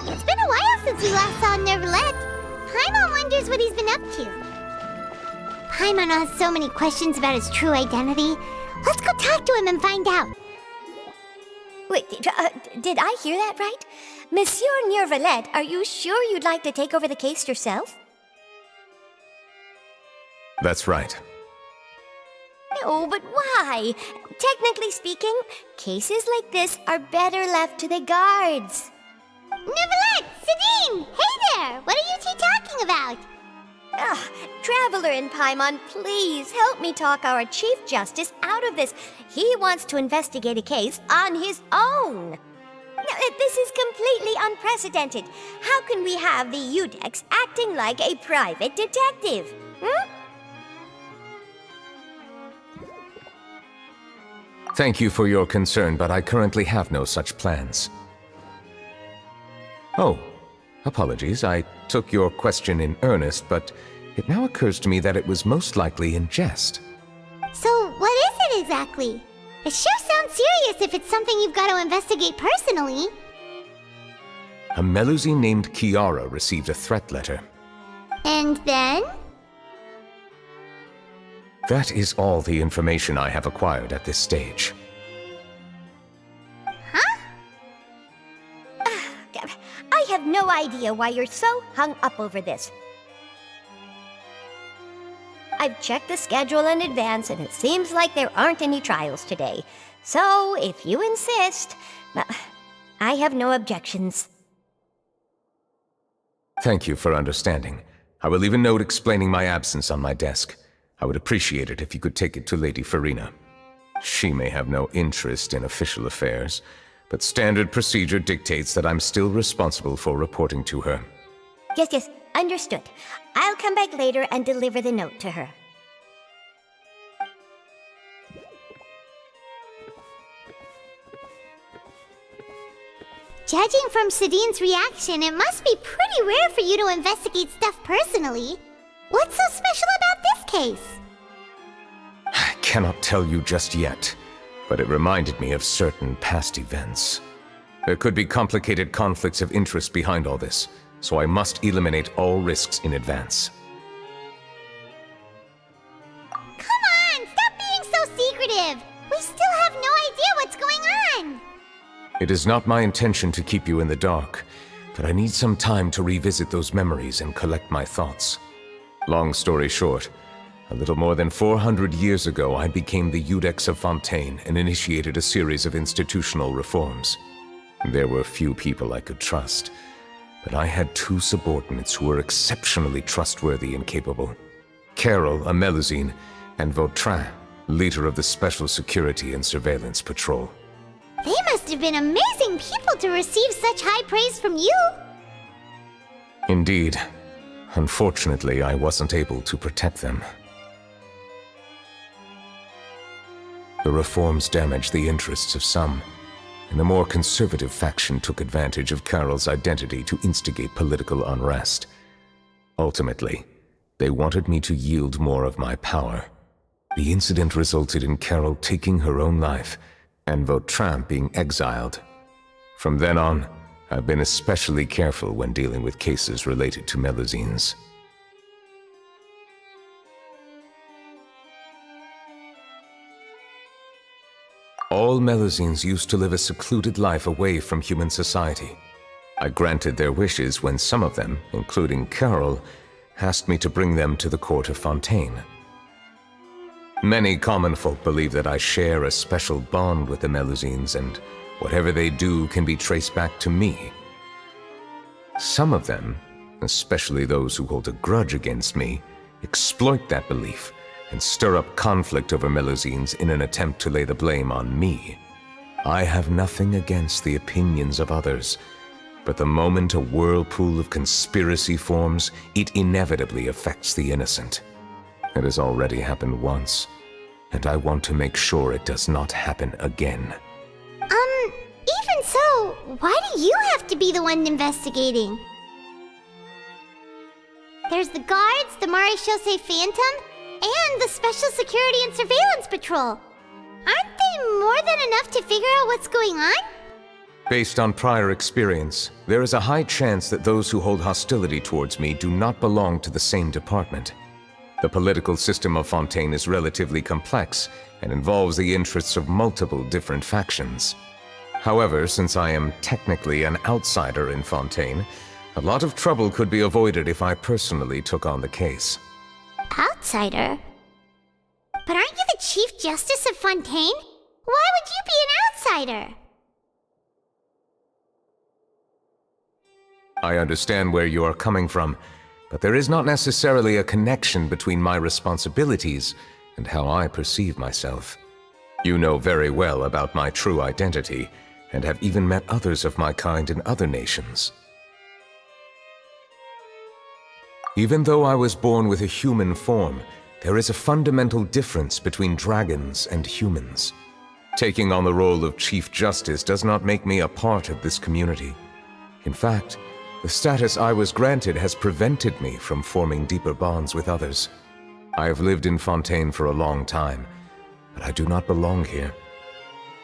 It's been a while since we last saw Neuvillette. Paimon wonders what he's been up to. Paimon has so many questions about his true identity. Let's go talk to him and find out. Wait, did I hear that right? Monsieur Neuvillette, are you sure you'd like to take over the case yourself? That's right. No, but why? Technically speaking, cases like this are better left to the guards. Neuvillette! Sidine! Hey there! What are you two talking about? Traveler and Paimon, please help me talk our Chief Justice out of this. He wants to investigate a case on his own. Now, this is completely unprecedented. How can we have the Udex acting like a private detective? Thank you for your concern, but I currently have no such plans. Oh, apologies. I took your question in earnest, but it now occurs to me that it was most likely in jest. So, what is it exactly? It sure sounds serious if it's something you've got to investigate personally. A Melusine named Kiara received a threat letter. And then? That is all the information I have acquired at this stage. Huh? I have no idea why you're so hung up over this. I've checked the schedule in advance, and it seems like there aren't any trials today. So, if you insist, I have no objections. Thank you for understanding. I will leave a note explaining my absence on my desk. I would appreciate it if you could take it to Lady Farina. She may have no interest in official affairs, but standard procedure dictates that I'm still responsible for reporting to her. Yes, understood. I'll come back later and deliver the note to her. Judging from Sidine's reaction, it must be pretty rare for you to investigate stuff personally. What's so special about this case? I cannot tell you just yet, but it reminded me of certain past events. There could be complicated conflicts of interest behind all this, so I must eliminate all risks in advance. Come on, stop being so secretive! We still have no idea what's going on! It is not my intention to keep you in the dark, but I need some time to revisit those memories and collect my thoughts. Long story short, a little more than 400 years ago, I became the Udex of Fontaine and initiated a series of institutional reforms. There were few people I could trust, but I had two subordinates who were exceptionally trustworthy and capable. Carole, a Melusine, and Vautrin, leader of the Special Security and Surveillance Patrol. They must have been amazing people to receive such high praise from you! Indeed. Unfortunately, I wasn't able to protect them. The reforms damaged the interests of some, and the more conservative faction took advantage of Carole's identity to instigate political unrest. Ultimately, they wanted me to yield more of my power. The incident resulted in Carole taking her own life, and Vautrin being exiled. From then on, I've been especially careful when dealing with cases related to Melusines. All Melusines used to live a secluded life away from human society. I granted their wishes when some of them, including Carole, asked me to bring them to the court of Fontaine. Many common folk believe that I share a special bond with the Melusines, and whatever they do can be traced back to me. Some of them, especially those who hold a grudge against me, exploit that belief and stir up conflict over Melusines in an attempt to lay the blame on me. I have nothing against the opinions of others, but the moment a whirlpool of conspiracy forms, it inevitably affects the innocent. It has already happened once, and I want to make sure it does not happen again. Even so, why do you have to be the one investigating? There's the guards, the Maréchaussée Phantom, and the Special Security and Surveillance Patrol. Aren't they more than enough to figure out what's going on? Based on prior experience, there is a high chance that those who hold hostility towards me do not belong to the same department. The political system of Fontaine is relatively complex and involves the interests of multiple different factions. However, since I am technically an outsider in Fontaine, a lot of trouble could be avoided if I personally took on the case. Outsider? But aren't you the Chief Justice of Fontaine? Why would you be an outsider? I understand where you are coming from, but there is not necessarily a connection between my responsibilities and how I perceive myself. You know very well about my true identity, and have even met others of my kind in other nations. Even though I was born with a human form, there is a fundamental difference between dragons and humans. Taking on the role of Chief Justice does not make me a part of this community. In fact, the status I was granted has prevented me from forming deeper bonds with others. I have lived in Fontaine for a long time, but I do not belong here.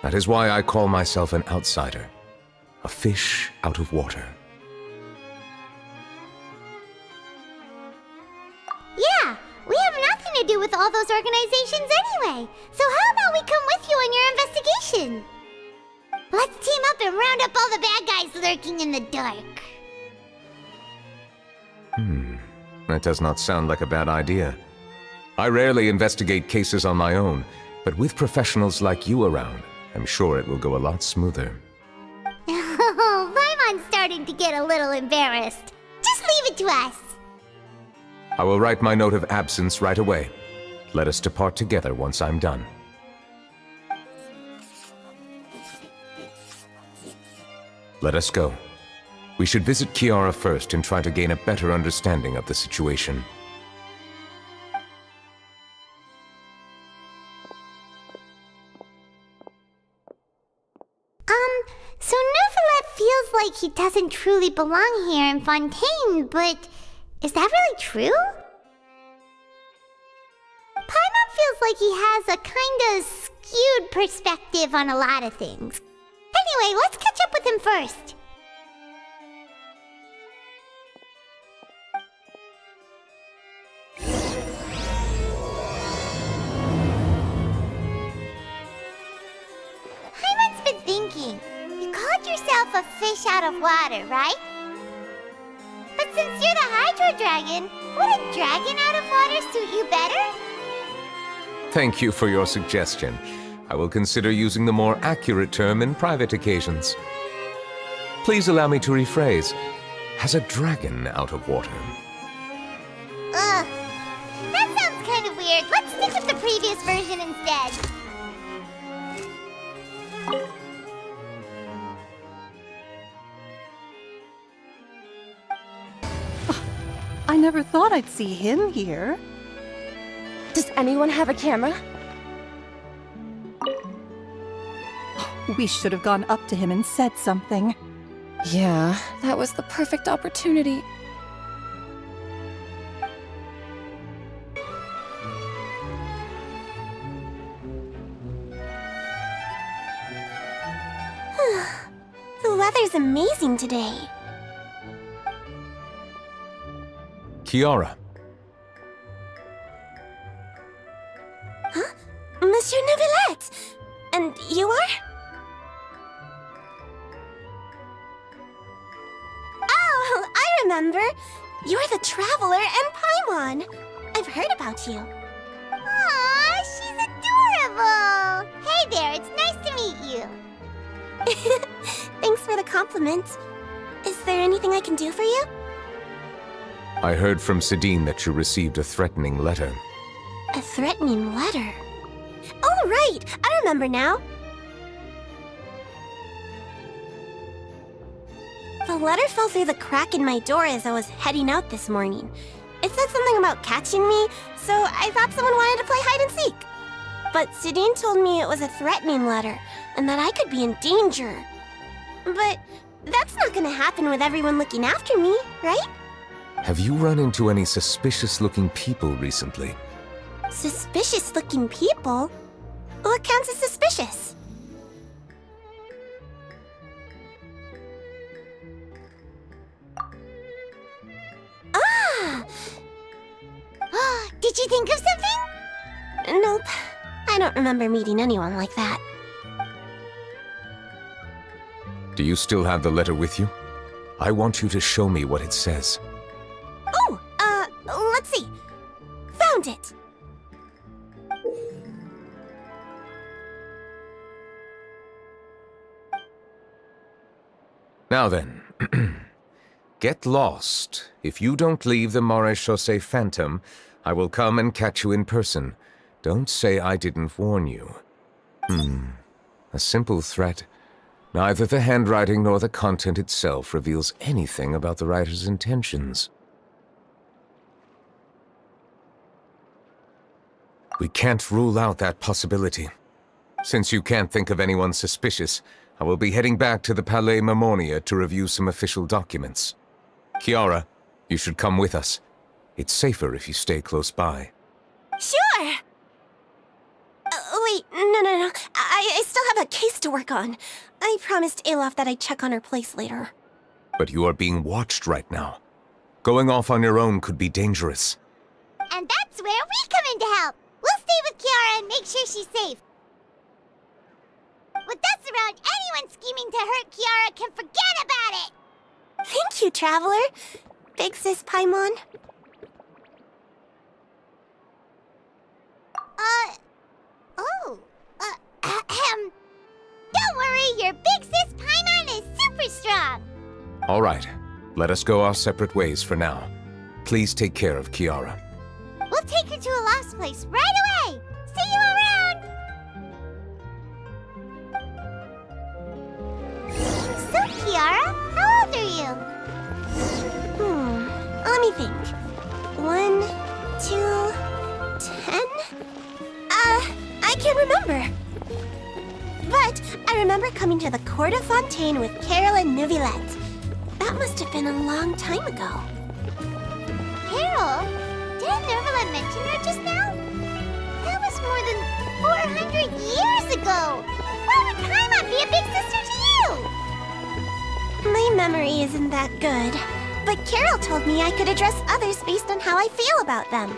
That is why I call myself an outsider, a fish out of water. Yeah, we have nothing to do with all those organizations anyway. So how about we come with you on your investigation? Let's team up and round up all the bad guys lurking in the dark. That does not sound like a bad idea. I rarely investigate cases on my own, but with professionals like you around, I'm sure it will go a lot smoother. Oh, Paimon's starting to get a little embarrassed. Just leave it to us. I will write my note of absence right away. Let us depart together once I'm done. Let us go. We should visit Kiara first and try to gain a better understanding of the situation. So Neuvillette feels like he doesn't truly belong here in Fontaine, but is that really true? Paimon feels like he has a kinda skewed perspective on a lot of things. Anyway, let's catch up with him first. Paimon's been thinking. You called yourself a fish out of water, right? But since you're the Hydro Dragon, would a dragon out of water suit you better? Thank you for your suggestion. I will consider using the more accurate term in private occasions. Please allow me to rephrase. Has a dragon out of water? Ugh. That sounds kind of weird. Let's stick with the previous version instead. I never thought I'd see him here. Does anyone have a camera? We should have gone up to him and said something. Yeah, that was the perfect opportunity. The weather's amazing today. Kiara. Huh? Monsieur Neuvillette! And you are? Oh, I remember. You're the Traveler and Paimon. I've heard about you. Aw, she's adorable! Hey there, it's nice to meet you. Thanks for the compliment. Is there anything I can do for you? I heard from Sigewinne that you received a threatening letter. A threatening letter? Oh, right! I remember now. The letter fell through the crack in my door as I was heading out this morning. It said something about catching me, so I thought someone wanted to play hide and seek. But Sigewinne told me it was a threatening letter, and that I could be in danger. But that's not gonna happen with everyone looking after me, right? Have you run into any suspicious-looking people recently? Suspicious-looking people? What counts as suspicious? Did you think of something? Nope. I don't remember meeting anyone like that. Do you still have the letter with you? I want you to show me what it says. Oh, let's see. Found it! Now then, get lost. If you don't leave the Maréchaussée Phantom, I will come and catch you in person. Don't say I didn't warn you. A simple threat. Neither the handwriting nor the content itself reveals anything about the writer's intentions. We can't rule out that possibility. Since you can't think of anyone suspicious, I will be heading back to the Palais Mermonia to review some official documents. Kiara, you should come with us. It's safer if you stay close by. Sure! Wait, no. I still have a case to work on. I promised Alof that I'd check on her place later. But you are being watched right now. Going off on your own could be dangerous. And that's where we come in to help. We'll stay with Kiara and make sure she's safe. With us around, anyone scheming to hurt Kiara can forget about it! Thank you, Traveler. Big Sis Paimon. Don't worry, your big sis Paimon is super strong! All right, let us go our separate ways for now. Please take care of Kiara. We'll take her to a lost place right away! See you around! So, Kiara, how old are you? Let me think. 1, 2, 10? I can't remember. But I remember coming to the court of Fontaine with Carole and Neuvillette. That must have been a long time ago. Carole? Didn't Neuvillette mention her just now? That was more than 400 years ago! Why would Paimon be a big sister to you? My memory isn't that good, but Carole told me I could address others based on how I feel about them.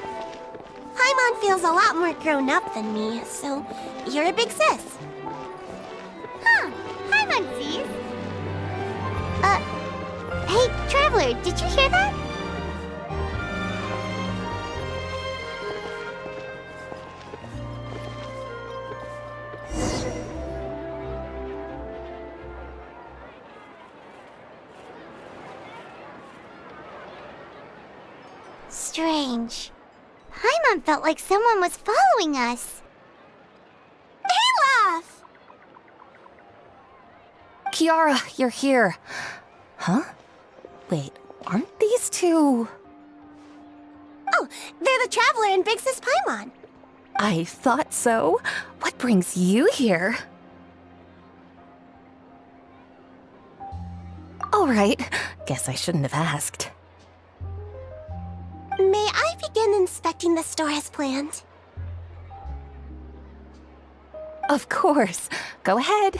Paimon feels a lot more grown up than me, so you're a big sis. Huh, Paimon sees. Hey, Traveler, did you hear that? Strange. Paimon felt like someone was following us. Olaf! Kiara, you're here. Huh? Wait, aren't these two... Oh, they're the Traveler and Big Sis Paimon. I thought so. What brings you here? All right, guess I shouldn't have asked. May I begin inspecting the store as planned? Of course. Go ahead.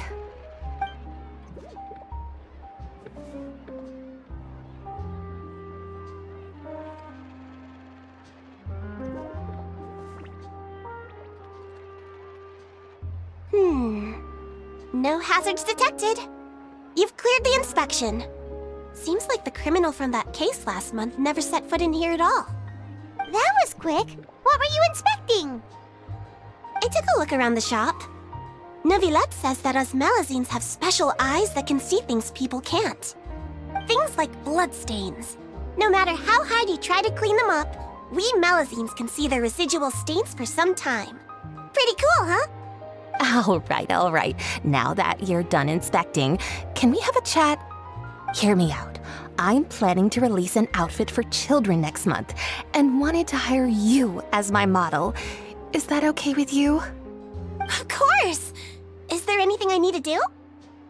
No hazards detected. You've cleared the inspection. Seems like the criminal from that case last month never set foot in here at all. That was quick. What were you inspecting? I took a look around the shop. Neuvillette says that us Melazines have special eyes that can see things people can't. Things like bloodstains. No matter how hard you try to clean them up, we Melazines can see their residual stains for some time. Pretty cool, huh? All right. Now that you're done inspecting, can we have a chat? Hear me out. I'm planning to release an outfit for children next month and wanted to hire you as my model. Is that okay with you? Of course! Is there anything I need to do?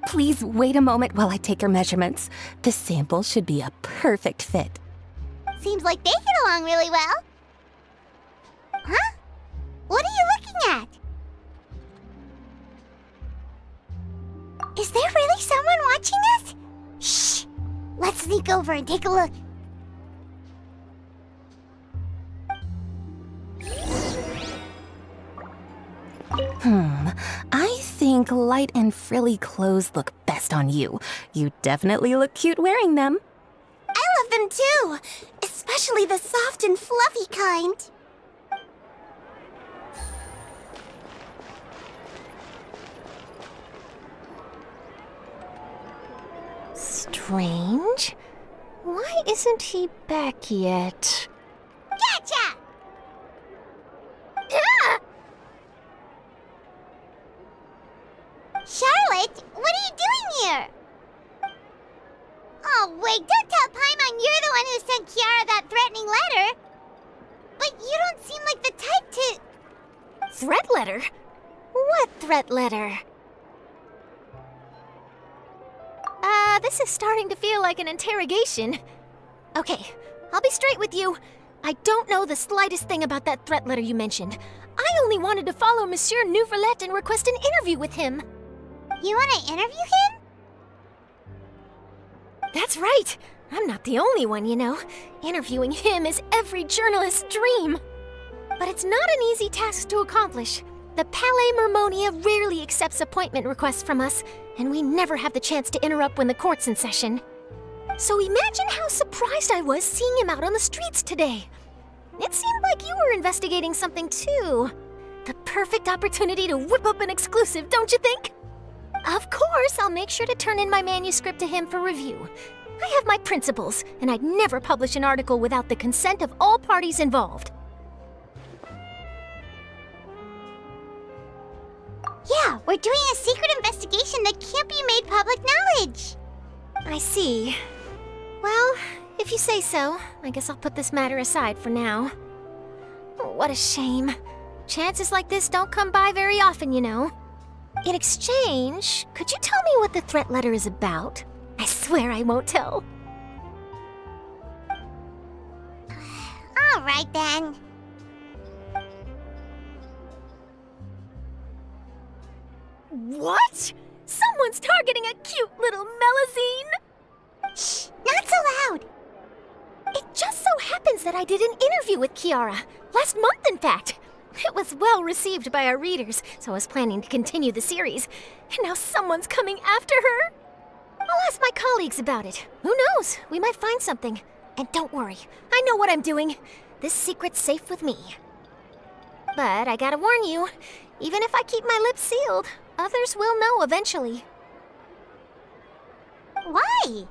Please wait a moment while I take your measurements. The sample should be a perfect fit. Seems like they get along really well. Huh? What are you looking at? Is there really someone watching us? Shh! Let's sneak over and take a look. think light and frilly clothes look best on you. You definitely look cute wearing them. I love them too, especially the soft and fluffy kind. Strange. Why isn't he back yet? Gotcha! Ah! Charlotte, what are you doing here? Oh, wait, don't tell Paimon you're the one who sent Kiara that threatening letter. But you don't seem like the type to... Threat letter? What threat letter? This is starting to feel like an interrogation. Okay, I'll be straight with you. I don't know the slightest thing about that threat letter you mentioned. I only wanted to follow Monsieur Neuvillette and request an interview with him. You want to interview him? That's right. I'm not the only one, you know. Interviewing him is every journalist's dream. But it's not an easy task to accomplish. The Palais Mermonia rarely accepts appointment requests from us, and we never have the chance to interrupt when the court's in session. So imagine how surprised I was seeing him out on the streets today. It seemed like you were investigating something too. The perfect opportunity to whip up an exclusive, don't you think? Of course, I'll make sure to turn in my manuscript to him for review. I have my principles, and I'd never publish an article without the consent of all parties involved. Yeah, we're doing a secret investigation that can't be made public knowledge. I see. Well, if you say so, I guess I'll put this matter aside for now. Oh, what a shame. Chances like this don't come by very often, you know. In exchange, could you tell me what the threat letter is about? I swear I won't tell. All right, then. What? Someone's targeting a cute little Melazine? Shh, not so loud. It just so happens that I did an interview with Kiara. Last month, in fact. It was well received by our readers, so I was planning to continue the series. And now someone's coming after her. I'll ask my colleagues about it. Who knows? We might find something. And don't worry, I know what I'm doing. This secret's safe with me. But I gotta warn you, even if I keep my lips sealed, others will know eventually. Why?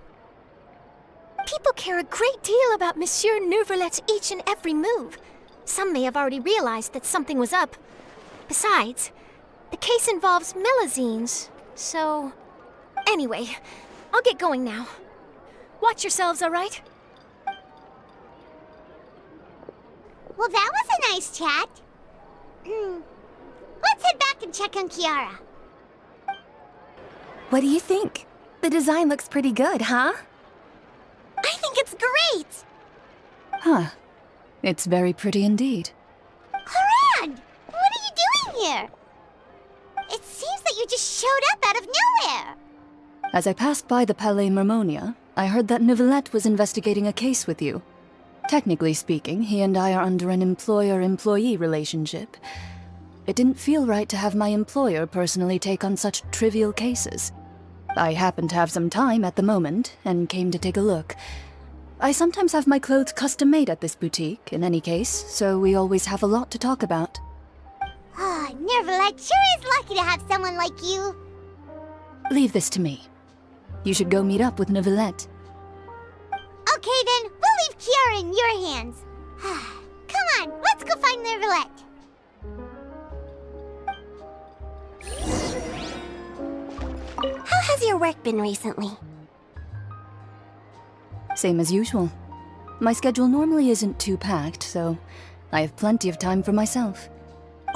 People care a great deal about Monsieur Neuvillette's each and every move. Some may have already realized that something was up. Besides, the case involves Melazines, so... Anyway, I'll get going now. Watch yourselves, all right? Well, that was a nice chat. Let's head back and check on Kiara. What do you think? The design looks pretty good, huh? I think it's great! Huh. It's very pretty indeed. Clorinde! What are you doing here? It seems that you just showed up out of nowhere. As I passed by the Palais Mermonia, I heard that Neuvillette was investigating a case with you. Technically speaking, he and I are under an employer-employee relationship. It didn't feel right to have my employer personally take on such trivial cases. I happened to have some time at the moment, and came to take a look. I sometimes have my clothes custom-made at this boutique, in any case, so we always have a lot to talk about. Oh, Neuvillette sure is lucky to have someone like you. Leave this to me. You should go meet up with Neuvillette. Okay then, we'll leave Kiara in your hands. Come on, let's go find Neuvillette. How has your work been recently? Same as usual. My schedule normally isn't too packed, so I have plenty of time for myself.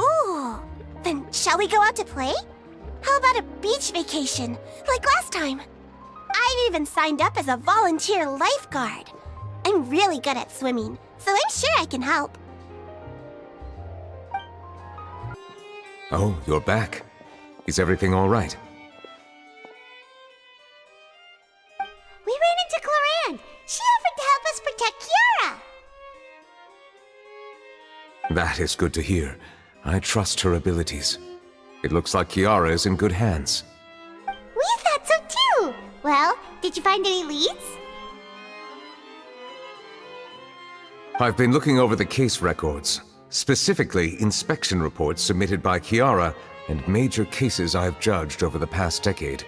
Ooh, then shall we go out to play? How about a beach vacation, like last time? I've even signed up as a volunteer lifeguard. I'm really good at swimming, so I'm sure I can help. Oh, you're back. Is everything all right? We ran into Clorinde. She offered to help us protect Kiara. That is good to hear. I trust her abilities. It looks like Kiara is in good hands. We thought so too! Well, did you find any leads? I've been looking over the case records, specifically inspection reports submitted by Kiara and major cases I've judged over the past decade.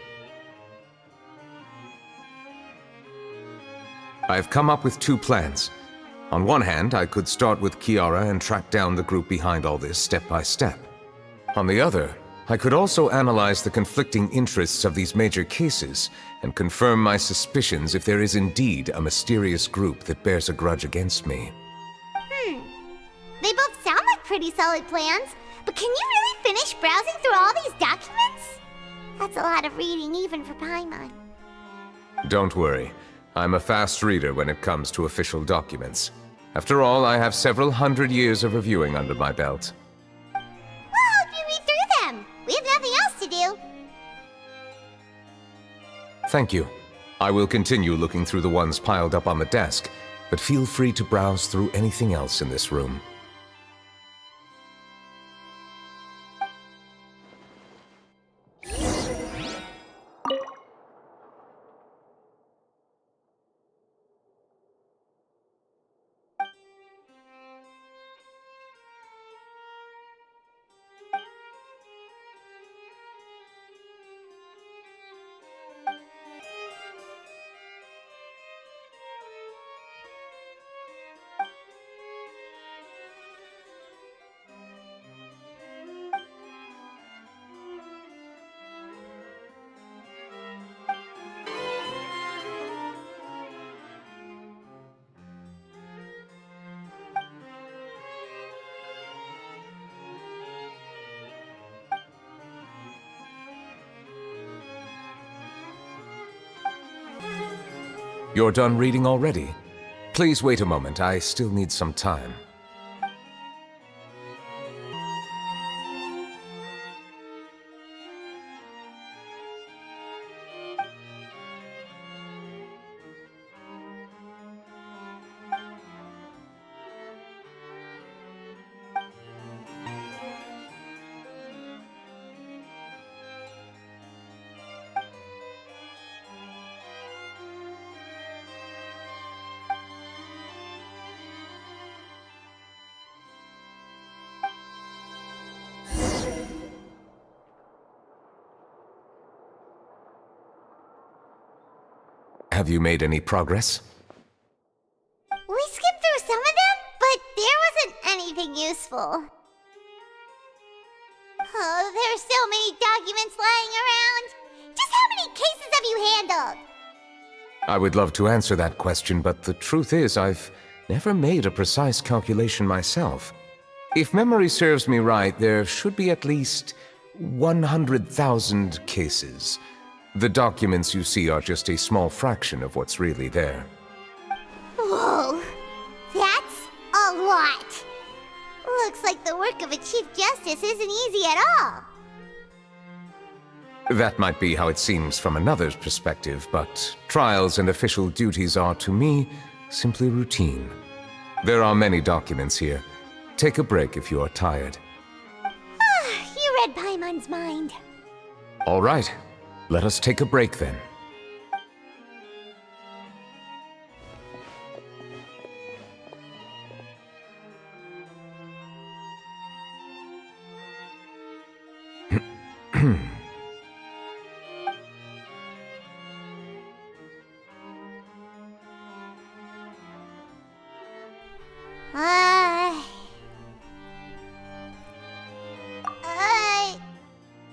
I've come up with 2 plans. On one hand, I could start with Kiara and track down the group behind all this step by step. On the other, I could also analyze the conflicting interests of these major cases and confirm my suspicions if there is indeed a mysterious group that bears a grudge against me. They both sound like pretty solid plans, but can you really finish browsing through all these documents? That's a lot of reading even for Paimon. Don't worry. I'm a fast reader when it comes to official documents. After all, I have several hundred years of reviewing under my belt. We'll help you read through them. We have nothing else to do. Thank you. I will continue looking through the ones piled up on the desk, but feel free to browse through anything else in this room. You're done reading already? Please wait a moment, I still need some time. Have you made any progress? We skipped through some of them, but there wasn't anything useful. Oh, there are so many documents lying around. Just how many cases have you handled? I would love to answer that question, but the truth is I've never made a precise calculation myself. If memory serves me right, there should be at least 100,000 cases. The documents you see are just a small fraction of what's really there. Whoa, that's a lot. Looks like the work of a Chief Justice isn't easy at all. That might be how it seems from another's perspective, but trials and official duties are, to me, simply routine. There are many documents here. Take a break if you are tired. You read Paimon's mind. All right. Let us take a break then.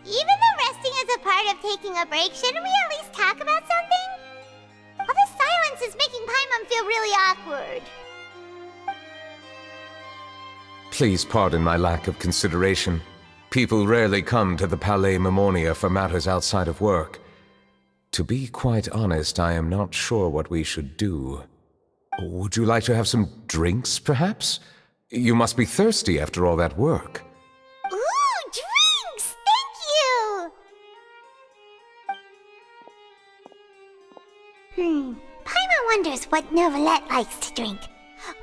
Even though resting is a part of taking a break, shouldn't we at least talk about something? All this silence is making Paimon feel really awkward. Please pardon my lack of consideration. People rarely come to the Palais Mermonia for matters outside of work. To be quite honest, I am not sure what we should do. Would you like to have some drinks, perhaps? You must be thirsty after all that work. Ooh, drinks! Thank you! Paimon wonders what Neuvillette likes to drink.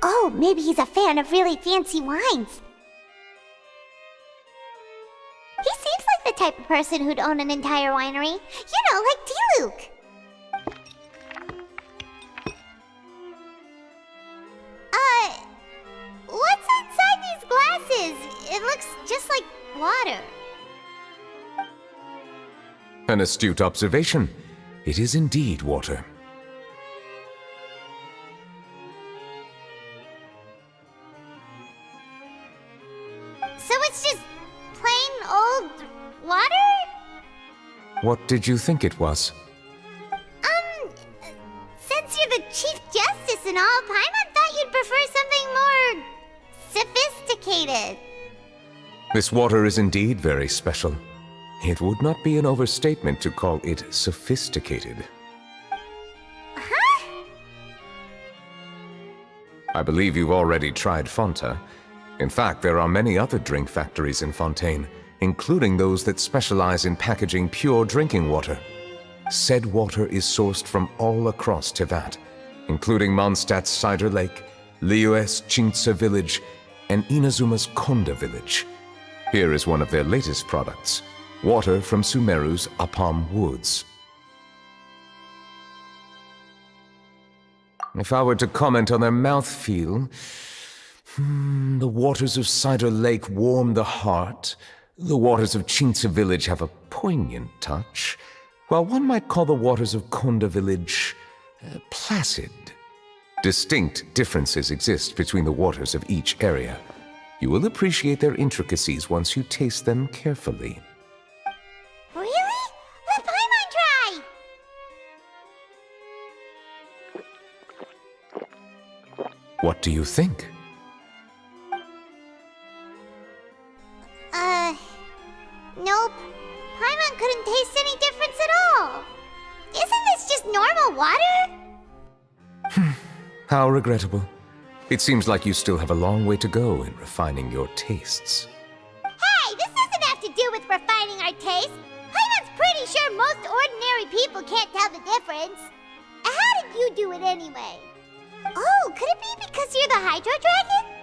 Oh, maybe he's a fan of really fancy wines. He seems like the type of person who'd own an entire winery. You know, like D-Luke. What's inside these glasses? It looks just like water. An astute observation. It is indeed water. So it's just plain old water? What did you think it was? Since you're the Chief Justice and all, Paimon thought you'd prefer something more sophisticated. This water is indeed very special. It would not be an overstatement to call it sophisticated. Huh? I believe you've already tried Fonta. In fact, there are many other drink factories in Fontaine, including those that specialize in packaging pure drinking water. Said water is sourced from all across Tevat, including Mondstadt's Cider Lake, Liyue's Chintsa village, and Inazuma's Konda village. Here is one of their latest products, water from Sumeru's Apam Woods. If I were to comment on their mouthfeel, the waters of Cider Lake warm the heart, the waters of Chintsa village have a poignant touch, while one might call the waters of Konda village placid. Distinct differences exist between the waters of each area. You will appreciate their intricacies once you taste them carefully. Really? Let Paimon try! What do you think? Nope. Paimon couldn't taste any difference at all. Isn't this just normal water? How regrettable. It seems like you still have a long way to go in refining your tastes. Hey, this doesn't have to do with refining our taste. Paimon's pretty sure most ordinary people can't tell the difference. How did you do it anyway? Oh, could it be because you're the Hydro Dragon?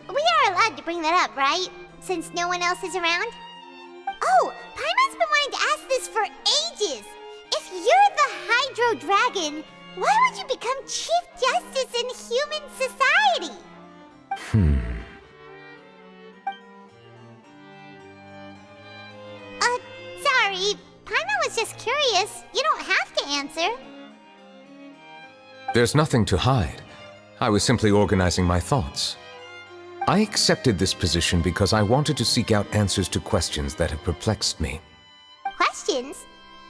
We are allowed to bring that up, right? Since no one else is around? Oh, Paimon's been wanting to ask this for ages! If you're the Hydro Dragon, why would you become Chief Justice in human society? Sorry. Paimon was just curious. You don't have to answer. There's nothing to hide. I was simply organizing my thoughts. I accepted this position because I wanted to seek out answers to questions that have perplexed me. Questions?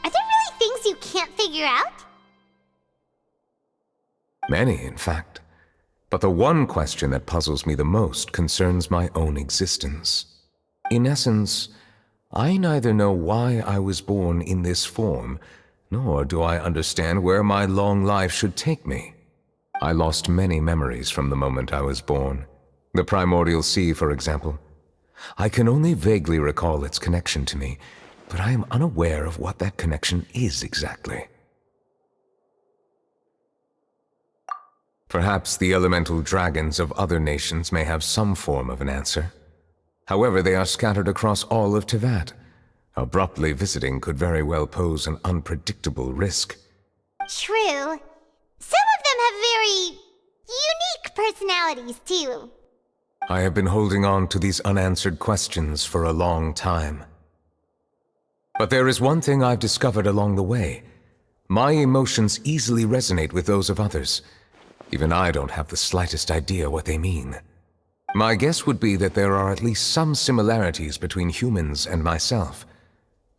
Are there really things you can't figure out? Many, in fact. But the one question that puzzles me the most concerns my own existence. In essence, I neither know why I was born in this form, nor do I understand where my long life should take me. I lost many memories from the moment I was born. The primordial sea, for example. I can only vaguely recall its connection to me, but I am unaware of what that connection is exactly. Perhaps the elemental dragons of other nations may have some form of an answer. However, they are scattered across all of Tevat. Abruptly visiting could very well pose an unpredictable risk. True. Some of them have very unique personalities, too. I have been holding on to these unanswered questions for a long time. But there is one thing I've discovered along the way. My emotions easily resonate with those of others. Even I don't have the slightest idea what they mean. My guess would be that there are at least some similarities between humans and myself.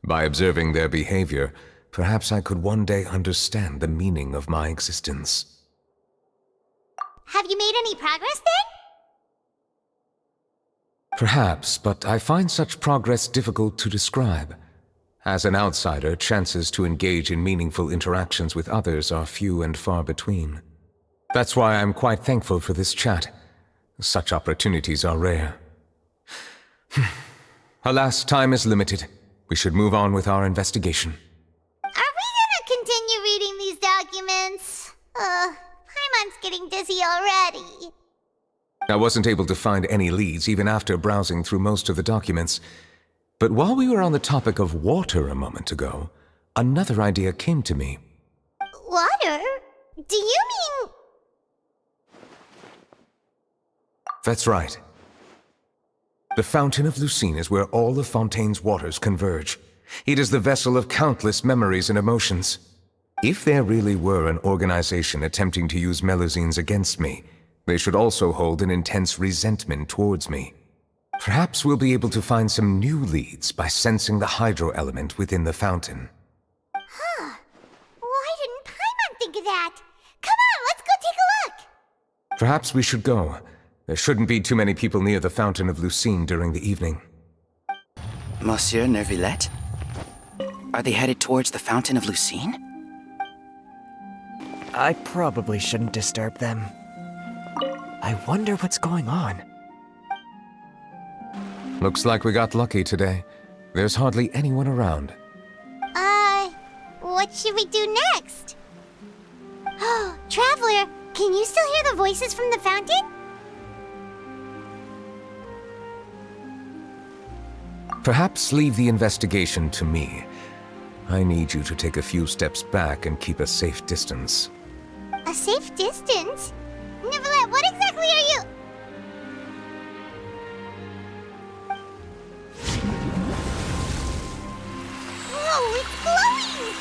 By observing their behavior, perhaps I could one day understand the meaning of my existence. Have you made any progress then? Perhaps, but I find such progress difficult to describe. As an outsider, chances to engage in meaningful interactions with others are few and far between. That's why I'm quite thankful for this chat. Such opportunities are rare. Alas, time is limited. We should move on with our investigation. Are we gonna continue reading these documents? Paimon's getting dizzy already. I wasn't able to find any leads even after browsing through most of the documents. But while we were on the topic of water a moment ago, another idea came to me. Water? Do you mean... That's right. The Fountain of Lucine is where all of Fontaine's waters converge. It is the vessel of countless memories and emotions. If there really were an organization attempting to use Melusines against me, they should also hold an intense resentment towards me. Perhaps we'll be able to find some new leads by sensing the hydro element within the fountain. Huh. Why didn't Paimon think of that? Come on, let's go take a look! Perhaps we should go. There shouldn't be too many people near the Fountain of Lucine during the evening. Monsieur Neuvillette? Are they headed towards the Fountain of Lucine? I probably shouldn't disturb them. I wonder what's going on. Looks like we got lucky today. There's hardly anyone around. What should we do next? Oh, Traveler, can you still hear the voices from the fountain? Perhaps leave the investigation to me. I need you to take a few steps back and keep a safe distance. A safe distance? Neuvillette, what exactly are you... Whoa, it's glowing!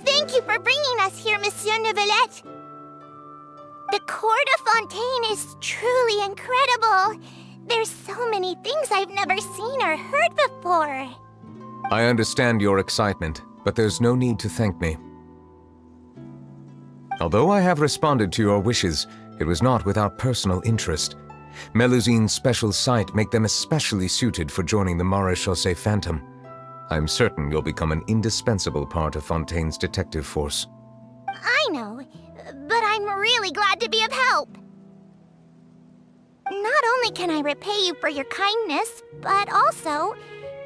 Thank you for bringing us here, Monsieur Neuvillette. The court of Fontaine is truly incredible. There's so many things I've never seen or heard before. I understand your excitement, but there's no need to thank me. Although I have responded to your wishes, it was not without personal interest. Melusine's special sight make them especially suited for joining the Maréchaussée Phantom. I'm certain you'll become an indispensable part of Fontaine's detective force. I know, but I'm really glad to be of help. Not only can I repay you for your kindness, but also,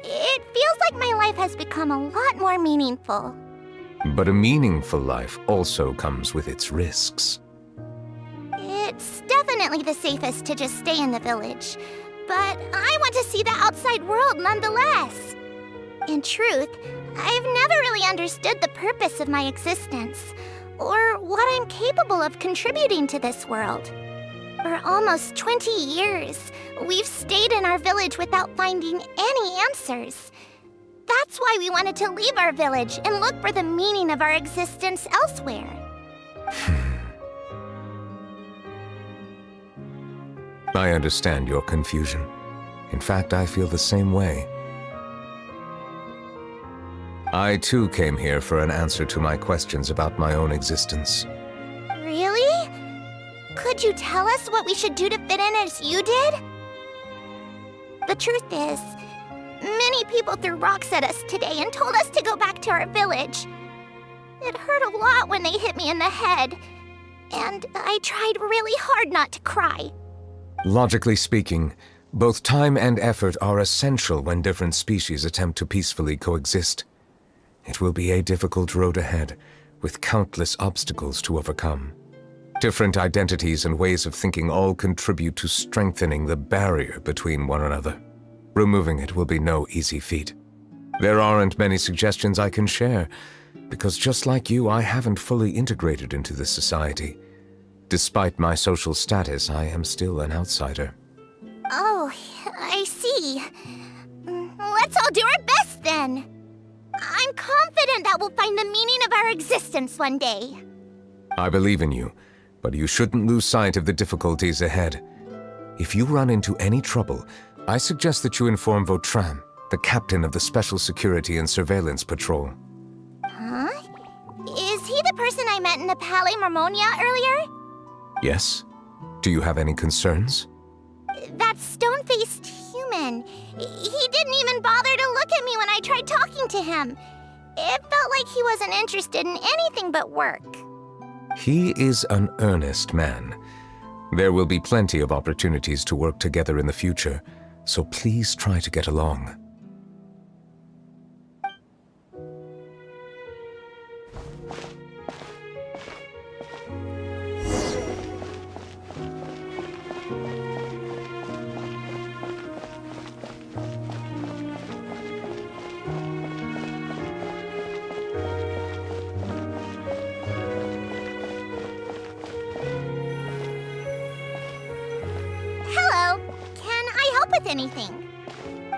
it feels like my life has become a lot more meaningful. But a meaningful life also comes with its risks. It's definitely the safest to just stay in the village, but I want to see the outside world nonetheless. In truth, I've never really understood the purpose of my existence, or what I'm capable of contributing to this world. For almost 20 years, we've stayed in our village without finding any answers. That's why we wanted to leave our village and look for the meaning of our existence elsewhere. I understand your confusion. In fact, I feel the same way. I too came here for an answer to my questions about my own existence. Really? Could you tell us what we should do to fit in as you did? The truth is, many people threw rocks at us today and told us to go back to our village. It hurt a lot when they hit me in the head, and I tried really hard not to cry. Logically speaking, both time and effort are essential when different species attempt to peacefully coexist. It will be a difficult road ahead, with countless obstacles to overcome. Different identities and ways of thinking all contribute to strengthening the barrier between one another. Removing it will be no easy feat. There aren't many suggestions I can share, because just like you, I haven't fully integrated into this society. Despite my social status, I am still an outsider. Oh, I see. Let's all do our best then. I'm confident that we'll find the meaning of our existence one day. I believe in you, but you shouldn't lose sight of the difficulties ahead. If you run into any trouble, I suggest that you inform Vautrin, the captain of the Special Security and Surveillance Patrol. Huh? Is he the person I met in the Palais Marmonia earlier? Yes? Do you have any concerns? That stone-faced human. He didn't even bother to look at me when I tried talking to him. It felt like he wasn't interested in anything but work. He is an earnest man. There will be plenty of opportunities to work together in the future, so please try to get along. Anything.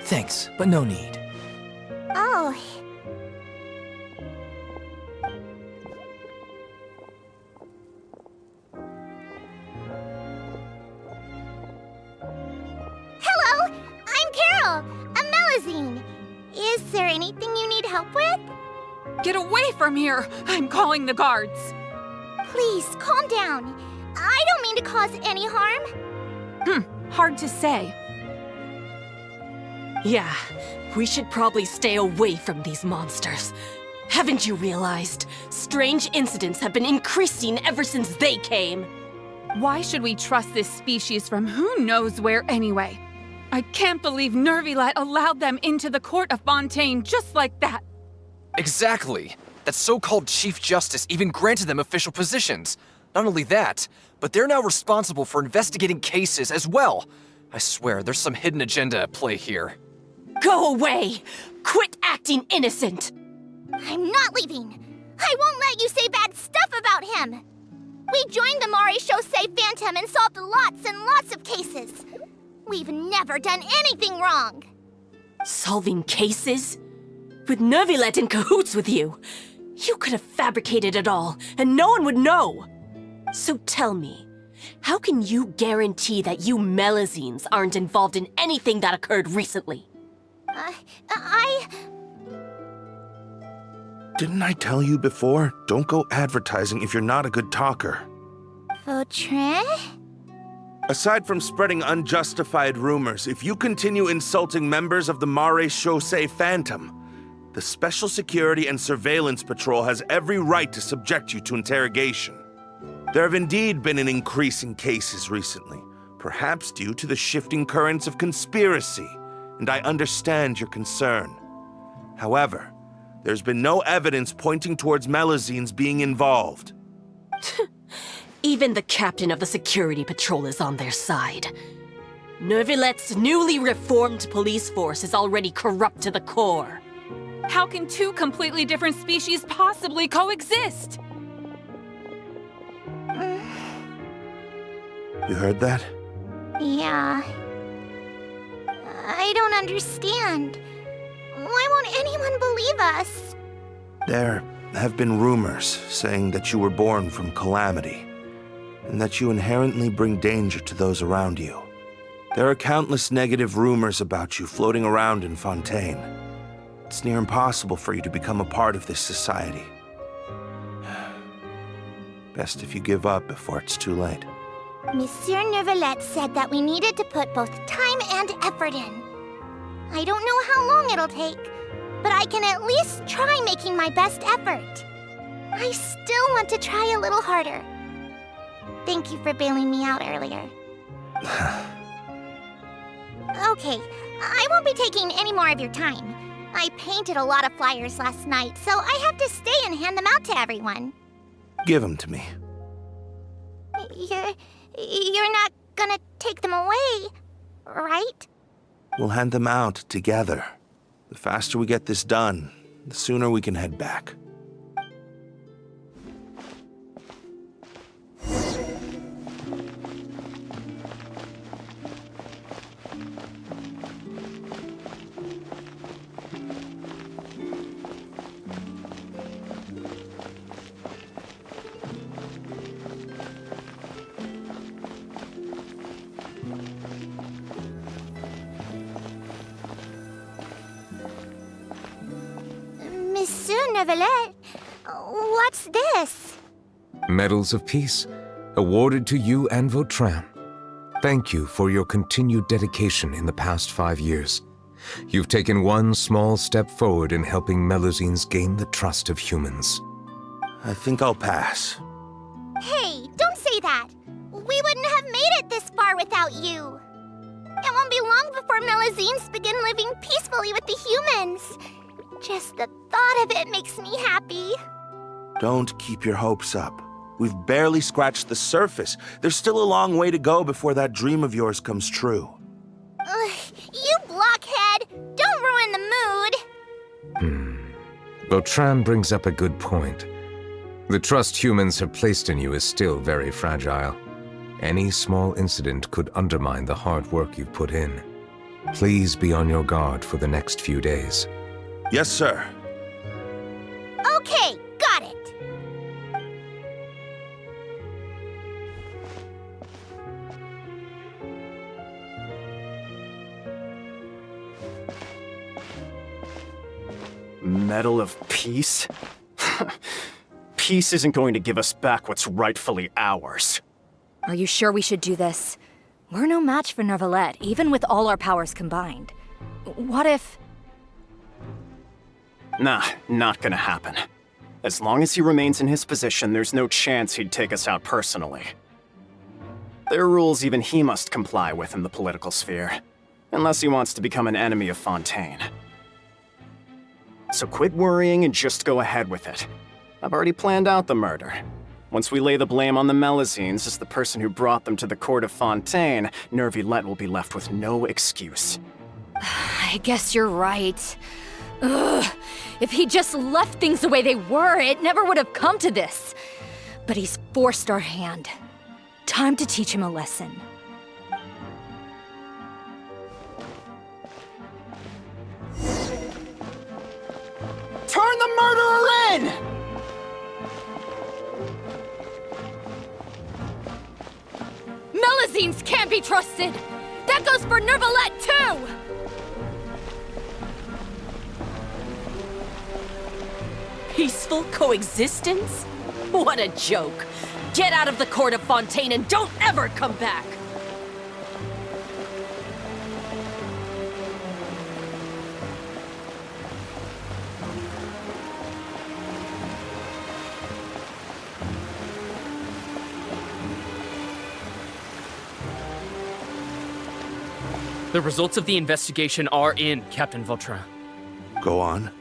Thanks, but no need. Oh. Hello, I'm Carole, a Melazine. Is there anything you need help with? Get away from here! I'm calling the guards. Please, calm down. I don't mean to cause any harm. Hard to say. Yeah, we should probably stay away from these monsters. Haven't you realized? Strange incidents have been increasing ever since they came. Why should we trust this species from who knows where anyway? I can't believe Neuvillette allowed them into the court of Fontaine just like that. Exactly. That so-called Chief Justice even granted them official positions. Not only that, but they're now responsible for investigating cases as well. I swear, there's some hidden agenda at play here. Go away! Quit acting innocent! I'm not leaving. I won't let you say bad stuff about him. We joined the Wriothesley Phantom and solved lots and lots of cases. We've never done anything wrong. Solving cases? With Neuvillette in cahoots with you? You could have fabricated it all, and no one would know. So tell me, how can you guarantee that you Melazines aren't involved in anything that occurred recently? Didn't I tell you before? Don't go advertising if you're not a good talker. Vautrin? Aside from spreading unjustified rumors, if you continue insulting members of the Wriothesley Phantom, the Special Security and Surveillance Patrol has every right to subject you to interrogation. There have indeed been an increase in cases recently, perhaps due to the shifting currents of conspiracy, and I understand your concern. However, there's been no evidence pointing towards Melazines being involved. Even the captain of the security patrol is on their side. Neuvillette's newly reformed police force is already corrupt to the core. How can two completely different species possibly coexist? You heard that? Yeah. I don't understand. Why won't anyone believe us? There have been rumors saying that you were born from calamity, and that you inherently bring danger to those around you. There are countless negative rumors about you floating around in Fontaine. It's near impossible for you to become a part of this society. Best if you give up before it's too late. Monsieur Neuvillette said that we needed to put both time and effort in. I don't know how long it'll take, but I can at least try making my best effort. I still want to try a little harder. Thank you for bailing me out earlier. Okay, I won't be taking any more of your time. I painted a lot of flyers last night, so I have to stay and hand them out to everyone. Give them to me. You're not gonna take them away, right? We'll hand them out together. The faster we get this done, the sooner we can head back. Neuvillette. What's this? Medals of Peace, awarded to you and Vautrin. Thank you for your continued dedication in the past 5 years. You've taken one small step forward in helping Melusines gain the trust of humans. I think I'll pass. Hey, don't say that. We wouldn't have made it this far without you. It won't be long before Melusines begin living peacefully with the humans. Just the thought of it makes me happy. Don't keep your hopes up. We've barely scratched the surface. There's still a long way to go before that dream of yours comes true. You blockhead! Don't ruin the mood! Vautrin brings up a good point. The trust humans have placed in you is still very fragile. Any small incident could undermine the hard work you've put in. Please be on your guard for the next few days. Yes, sir. Okay, got it. Medal of Peace? Peace isn't going to give us back what's rightfully ours. Are you sure we should do this? We're no match for Neuvillette, even with all our powers combined. What if... Nah, not gonna happen. As long as he remains in his position, there's no chance he'd take us out personally. There are rules even he must comply with in the political sphere, unless he wants to become an enemy of Fontaine. So quit worrying and just go ahead with it. I've already planned out the murder. Once we lay the blame on the Melusines as the person who brought them to the court of Fontaine, Neuvillette will be left with no excuse. I guess you're right. Ugh. If he just left things the way they were, it never would have come to this. But he's forced our hand. Time to teach him a lesson. Turn the murderer in! Melusines can't be trusted! That goes for Neuvillette, too! Peaceful coexistence? What a joke! Get out of the court of Fontaine and don't ever come back! The results of the investigation are in, Captain Vautrin. Go on.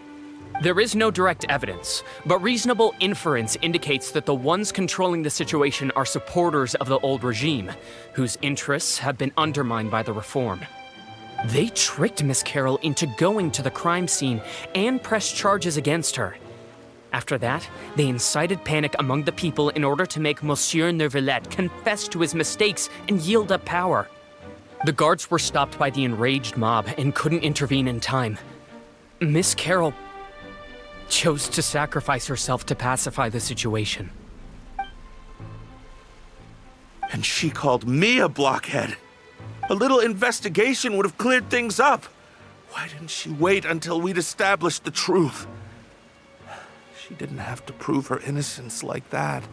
There is no direct evidence, but reasonable inference indicates that the ones controlling the situation are supporters of the old regime, whose interests have been undermined by the reform. They tricked Miss Carole into going to the crime scene and pressed charges against her. After that, they incited panic among the people in order to make Monsieur Neuvillette confess to his mistakes and yield up power. The guards were stopped by the enraged mob and couldn't intervene in time. Miss Carole chose to sacrifice herself to pacify the situation. And she called me a blockhead. A little investigation would have cleared things up. Why didn't she wait until we'd established the truth? She didn't have to prove her innocence like that.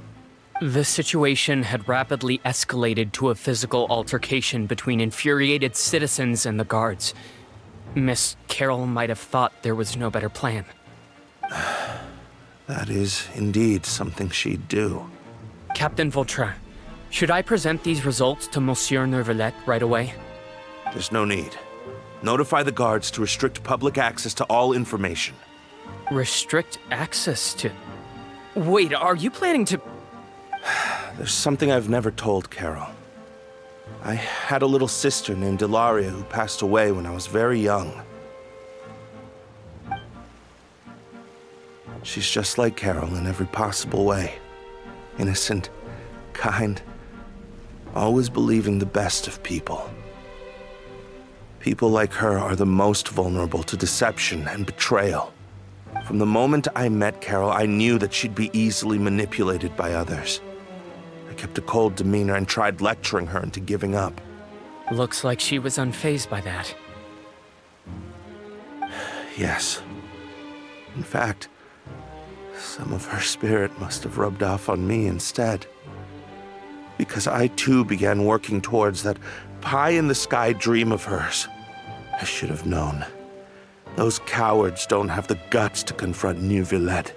The situation had rapidly escalated to a physical altercation between infuriated citizens and the guards. Miss Carole might have thought there was no better plan. That is indeed something she'd do. Captain Vautrin, should I present these results to Monsieur Neuvillette right away? There's no need. Notify the guards to restrict public access to all information. Restrict access to... Wait, are you planning to... There's something I've never told Carole. I had a little sister named Ilaria who passed away when I was very young. She's just like Carole in every possible way. Innocent, kind, always believing the best of people. People like her are the most vulnerable to deception and betrayal. From the moment I met Carole, I knew that she'd be easily manipulated by others. I kept a cold demeanor and tried lecturing her into giving up. Looks like she was unfazed by that. Yes. In fact, Some of her spirit must have rubbed off on me instead. Because I too began working towards that pie-in-the-sky dream of hers. I should have known. Those cowards don't have the guts to confront Neuvillette.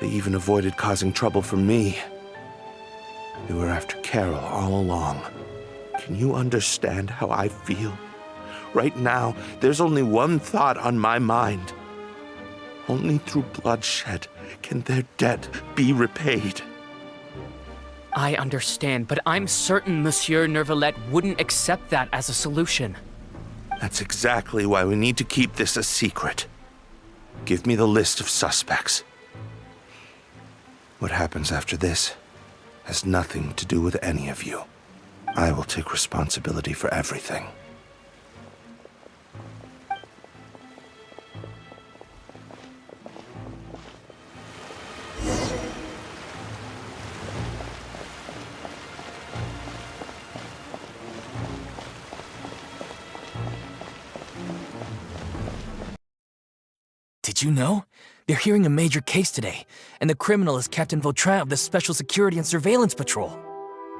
They even avoided causing trouble for me. They were after Carole all along. Can you understand how I feel? Right now, there's only one thought on my mind. Only through bloodshed can their debt be repaid. I understand, but I'm certain Monsieur Neuvillette wouldn't accept that as a solution. That's exactly why we need to keep this a secret. Give me the list of suspects. What happens after this has nothing to do with any of you. I will take responsibility for everything. Did you know? They're hearing a major case today, and the criminal is Captain Vautrin of the Special Security and Surveillance Patrol.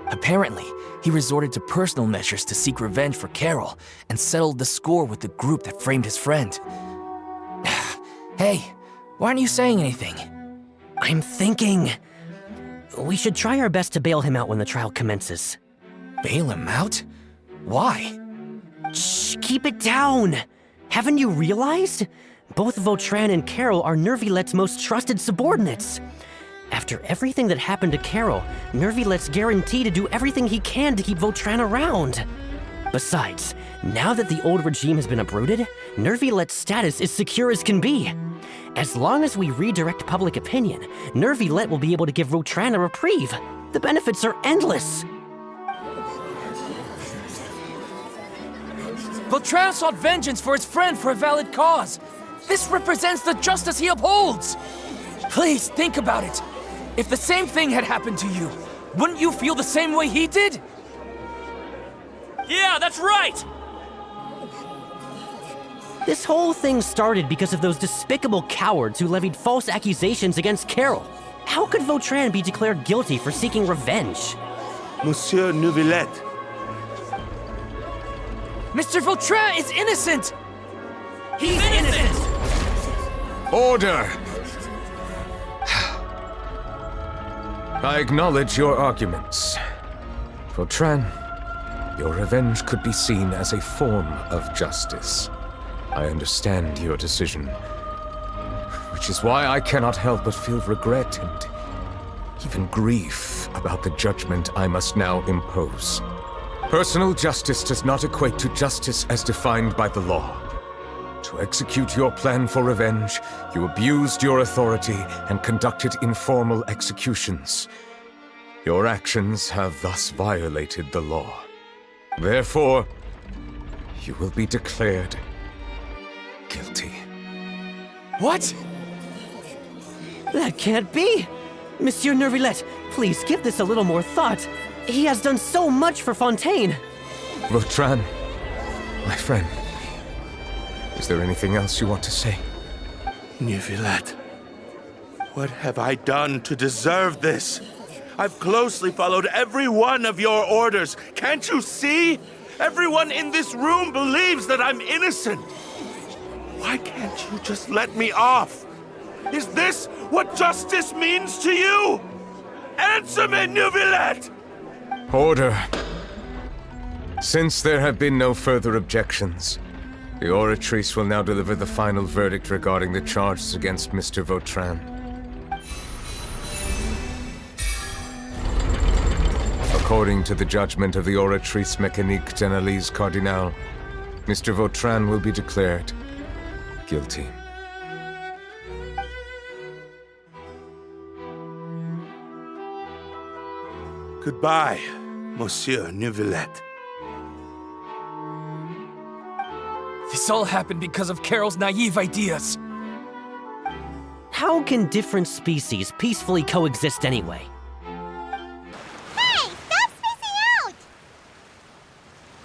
Apparently, he resorted to personal measures to seek revenge for Carole and settled the score with the group that framed his friend. Hey, why aren't you saying anything? I'm thinking... we should try our best to bail him out when the trial commences. Bail him out? Why? Shh, keep it down! Haven't you realized? Both Vautrin and Carole are Neuvillette's most trusted subordinates. After everything that happened to Carole, Neuvillette's guaranteed to do everything he can to keep Vautrin around. Besides, now that the old regime has been uprooted, Neuvillette's status is secure as can be. As long as we redirect public opinion, Neuvillette will be able to give Vautrin a reprieve. The benefits are endless. Vautrin sought vengeance for his friend for a valid cause. This represents the justice he upholds. Please think about it. If the same thing had happened to you, wouldn't you feel the same way he did? Yeah, that's right! This whole thing started because of those despicable cowards who levied false accusations against Carole. How could Vautrin be declared guilty for seeking revenge? Monsieur Neuvillette. Mr. Vautrin is innocent! He's innocent! Order! I acknowledge your arguments. Vautrin, your revenge could be seen as a form of justice. I understand your decision, which is why I cannot help but feel regret and even grief about the judgment I must now impose. Personal justice does not equate to justice as defined by the law. To execute your plan for revenge, you abused your authority and conducted informal executions. Your actions have thus violated the law. Therefore, you will be declared guilty. What? That can't be! Monsieur Neuvillette, please give this a little more thought. He has done so much for Fontaine. Vautrin, my friend, is there anything else you want to say? Neuvillette, what have I done to deserve this? I've closely followed every one of your orders. Can't you see? Everyone in this room believes that I'm innocent. Why can't you just let me off? Is this what justice means to you? Answer me, Neuvillette! Order. Since there have been no further objections, the Oratrice will now deliver the final verdict regarding the charges against Mr. Vautrin. According to the judgment of the Oratrice Mécanique d'Analyse Cardinale, Mr. Vautrin will be declared guilty. Goodbye, Monsieur Neuvillette. This all happened because of Carole's naive ideas. How can different species peacefully coexist anyway? Hey, stop spacing out!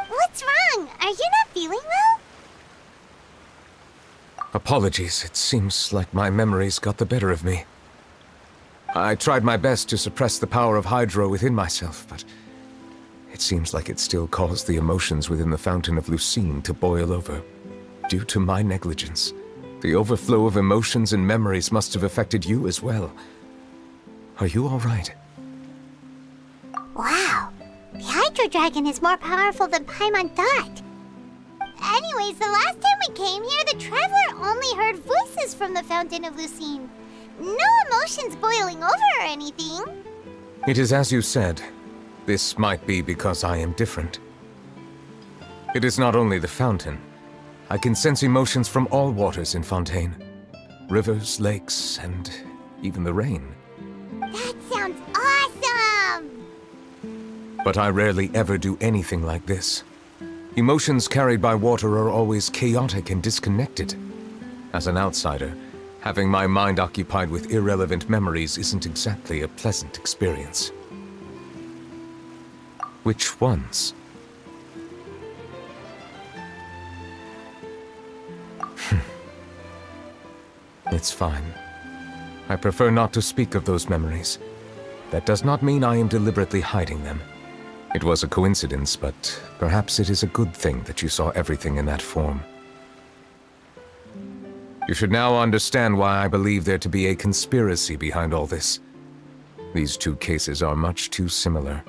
What's wrong? Are you not feeling well? Apologies, it seems like my memories got the better of me. I tried my best to suppress the power of Hydro within myself, but it seems like it still caused the emotions within the Fountain of Lucine to boil over. Due to my negligence, the overflow of emotions and memories must have affected you as well. Are you all right? Wow, the Hydro Dragon is more powerful than Paimon thought. Anyways, the last time we came here, the Traveler only heard voices from the Fountain of Lucine. No emotions boiling over or anything. It is as you said. This might be because I am different. It is not only the fountain. I can sense emotions from all waters in Fontaine. Rivers, lakes, and even the rain. That sounds awesome! But I rarely ever do anything like this. Emotions carried by water are always chaotic and disconnected. As an outsider, having my mind occupied with irrelevant memories isn't exactly a pleasant experience. Which ones? It's fine. I prefer not to speak of those memories. That does not mean I am deliberately hiding them. It was a coincidence, but perhaps it is a good thing that you saw everything in that form. You should now understand why I believe there to be a conspiracy behind all this. These two cases are much too similar.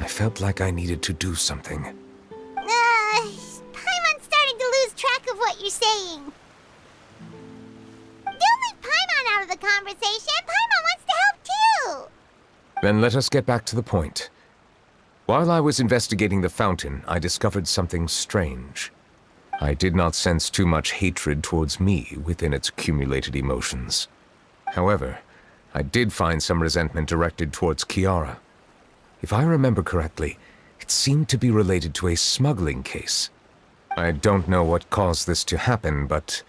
I felt like I needed to do something. Paimon's starting to lose track of what you're saying. Don't leave Paimon out of the conversation. Paimon wants to help too. Then let us get back to the point. While I was investigating the fountain, I discovered something strange. I did not sense too much hatred towards me within its accumulated emotions. However, I did find some resentment directed towards Kiara. If I remember correctly, it seemed to be related to a smuggling case. I don't know what caused this to happen, but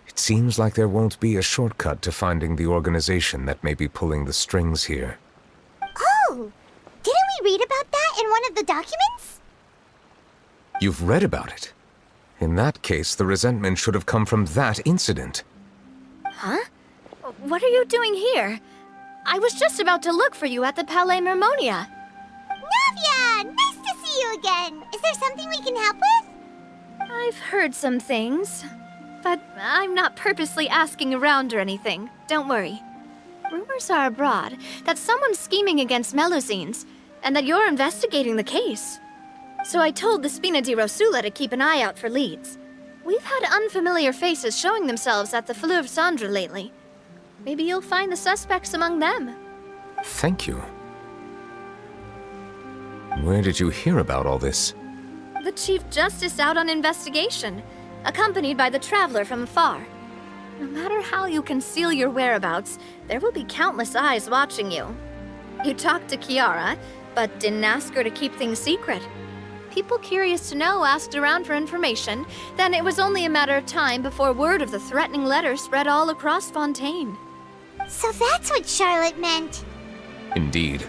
it seems like there won't be a shortcut to finding the organization that may be pulling the strings here. Oh! Didn't we read about that in one of the documents? You've read about it? In that case, the resentment should have come from that incident. Huh? What are you doing here? I was just about to look for you at the Palais Mermonia. Navia! Nice to see you again! Is there something we can help with? I've heard some things, but I'm not purposely asking around or anything. Don't worry. Rumors are abroad that someone's scheming against Melusines, and that you're investigating the case. So I told the Spina di Rosula to keep an eye out for leads. We've had unfamiliar faces showing themselves at the Fleuve Cendre lately. Maybe you'll find the suspects among them. Thank you. Where did you hear about all this? The Chief Justice out on investigation, accompanied by the Traveler from afar. No matter how you conceal your whereabouts, there will be countless eyes watching you. You talked to Kiara, but didn't ask her to keep things secret. People curious to know asked around for information, then it was only a matter of time before word of the threatening letter spread all across Fontaine. So that's what Charlotte meant. Indeed.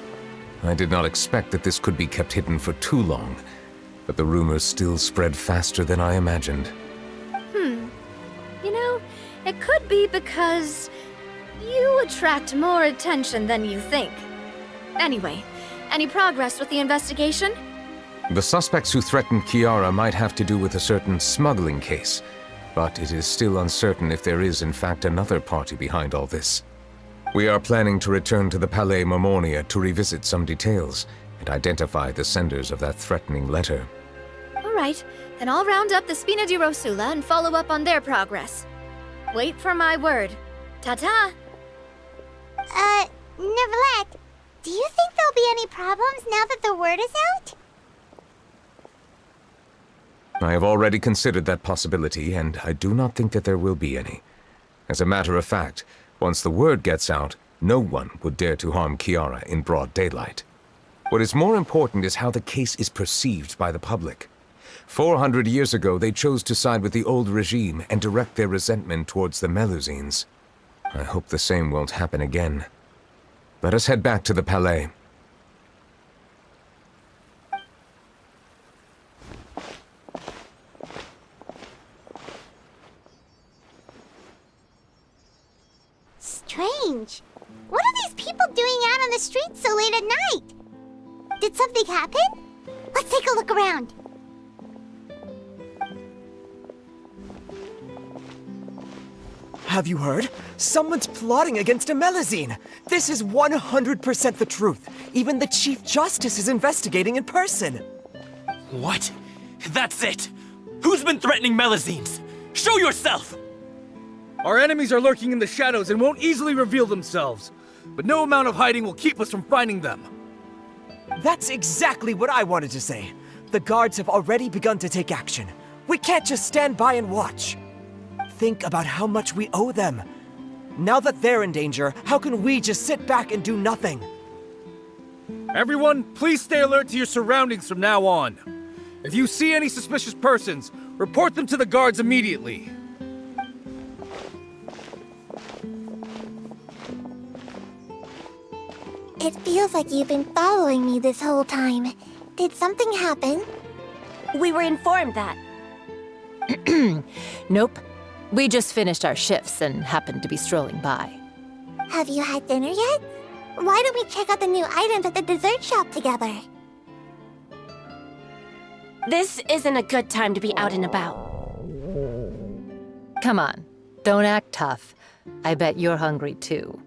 I did not expect that this could be kept hidden for too long, but the rumors still spread faster than I imagined. You know, it could be because you attract more attention than you think. Anyway, any progress with the investigation? The suspects who threatened Kiara might have to do with a certain smuggling case, but it is still uncertain if there is in fact another party behind all this. We are planning to return to the Palais Mermonia to revisit some details and identify the senders of that threatening letter. All right, then I'll round up the Spina di Rosula and follow up on their progress. Wait for my word. Ta-ta! Neuvillette, do you think there'll be any problems now that the word is out? I have already considered that possibility, and I do not think that there will be any. As a matter of fact, once the word gets out, no one would dare to harm Kiara in broad daylight. What is more important is how the case is perceived by the public. 400 years ago, they chose to side with the old regime and direct their resentment towards the Melusines. I hope the same won't happen again. Let us head back to the Palais. strange. What are these people doing out on the streets so late at night? Did something happen? Let's take a look around. Have you heard? Someone's plotting against a Melazine. This is 100% the truth. Even the Chief Justice is investigating in person. What? That's it! Who's been threatening Melazines? Show yourself! Our enemies are lurking in the shadows and won't easily reveal themselves. But no amount of hiding will keep us from finding them. That's exactly what I wanted to say. The guards have already begun to take action. We can't just stand by and watch. Think about how much we owe them. Now that they're in danger, how can we just sit back and do nothing? Everyone, please stay alert to your surroundings from now on. If you see any suspicious persons, report them to the guards immediately. It feels like you've been following me this whole time. Did something happen? We were informed that. Nope. We just finished our shifts and happened to be strolling by. Have you had dinner yet? Why don't we check out the new items at the dessert shop together? This isn't a good time to be out and about. Come on, don't act tough. I bet you're hungry too.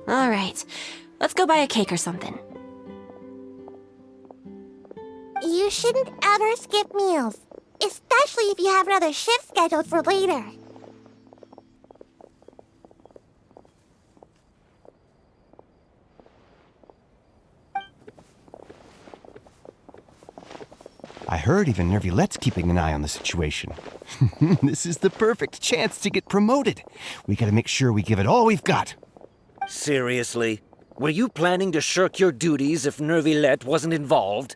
All right, let's go buy a cake or something. You shouldn't ever skip meals, especially if you have another shift scheduled for later. I heard even Neuvillette's keeping an eye on the situation. This is the perfect chance to get promoted. We gotta make sure we give it all we've got. Seriously? Were you planning to shirk your duties if Neuvillette wasn't involved?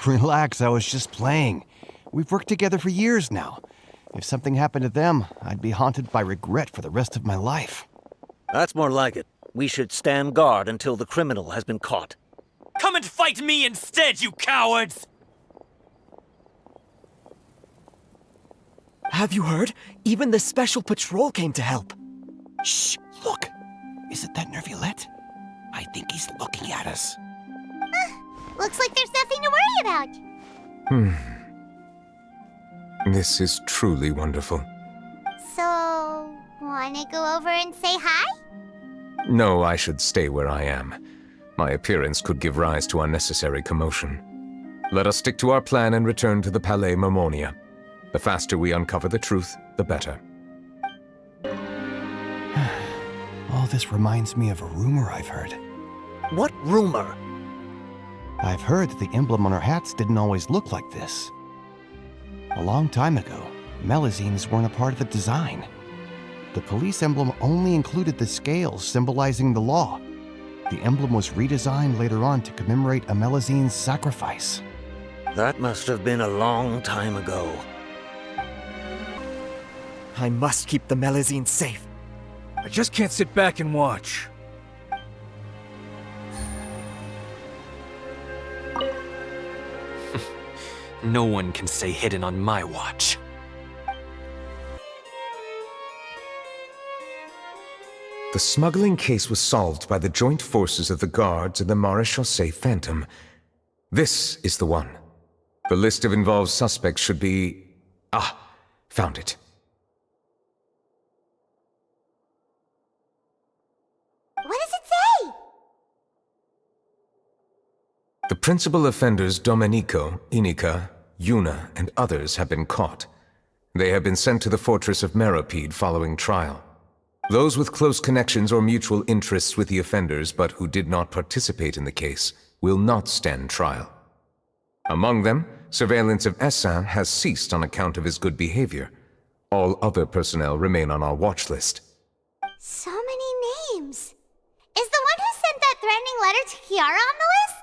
Relax, I was just playing. We've worked together for years now. If something happened to them, I'd be haunted by regret for the rest of my life. That's more like it. We should stand guard until the criminal has been caught. Come and fight me instead, you cowards! Have you heard? Even the Special Patrol came to help. Shh, look. Is it that Neuvillette? I think he's looking at us. Looks like there's nothing to worry about. This is truly wonderful. So, wanna go over and say hi? No, I should stay where I am. My appearance could give rise to unnecessary commotion. Let us stick to our plan and return to the Palais Mermonia. The faster we uncover the truth, the better. All this reminds me of a rumor I've heard. What rumor? I've heard that the emblem on our hats didn't always look like this. A long time ago, Melazines weren't a part of the design. The police emblem only included the scales symbolizing the law. The emblem was redesigned later on to commemorate a Melazine's sacrifice. That must have been a long time ago. I must keep the Melazines safe. I just can't sit back and watch. No one can stay hidden on my watch. The smuggling case was solved by the joint forces of the guards and the Maréchaussée Phantom. This is the one. The list of involved suspects should be... found it. What does it say? The principal offenders Domenico, Inica, Yuna, and others have been caught. They have been sent to the fortress of Meropide following trial. Those with close connections or mutual interests with the offenders but who did not participate in the case will not stand trial. Among them, surveillance of Essin has ceased on account of his good behavior. All other personnel remain on our watch list. So many names. Is the one who sent that threatening letter to Kiara on the list?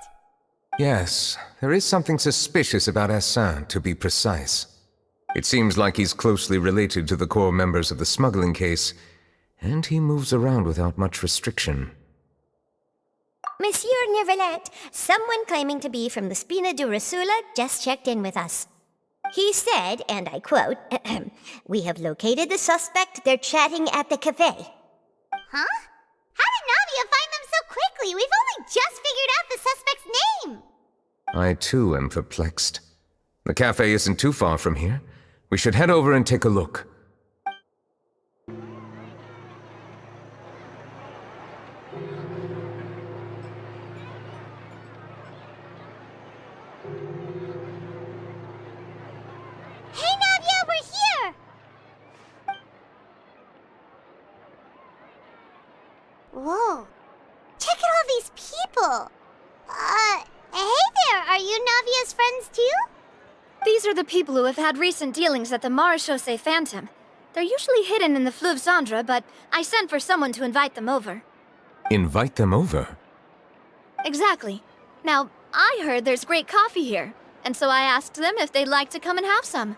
Yes, there is something suspicious about Essin, to be precise. It seems like he's closely related to the core members of the smuggling case, and he moves around without much restriction. Monsieur Neuvillette, someone claiming to be from the Spina Durasula just checked in with us. He said, and I quote, "We have located the suspect. They're chatting at the cafe." Huh? How did Navia find them so quickly? We've only just figured out the suspect's name! I too am perplexed. The cafe isn't too far from here. We should head over and take a look. Hey Navia, we're here! Whoa. Check out all these people! Hey there, are you Navia's friends too? These are the people who have had recent dealings at the Maréchaussée Phantom. They're usually hidden in the Fleuve Cendre, but I sent for someone to invite them over. Invite them over? Exactly. Now, I heard there's great coffee here, and so I asked them if they'd like to come and have some.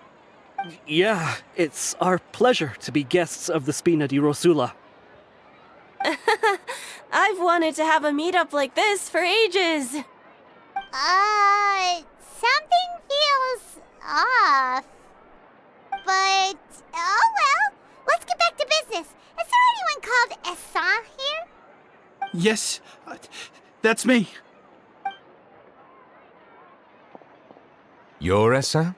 Yeah, it's our pleasure to be guests of the Spina di Rosula. I've wanted to have a meetup like this for ages. Something feels off. But, oh well, let's get back to business. Is there anyone called Essa here? Yes, that's me. You're Essa?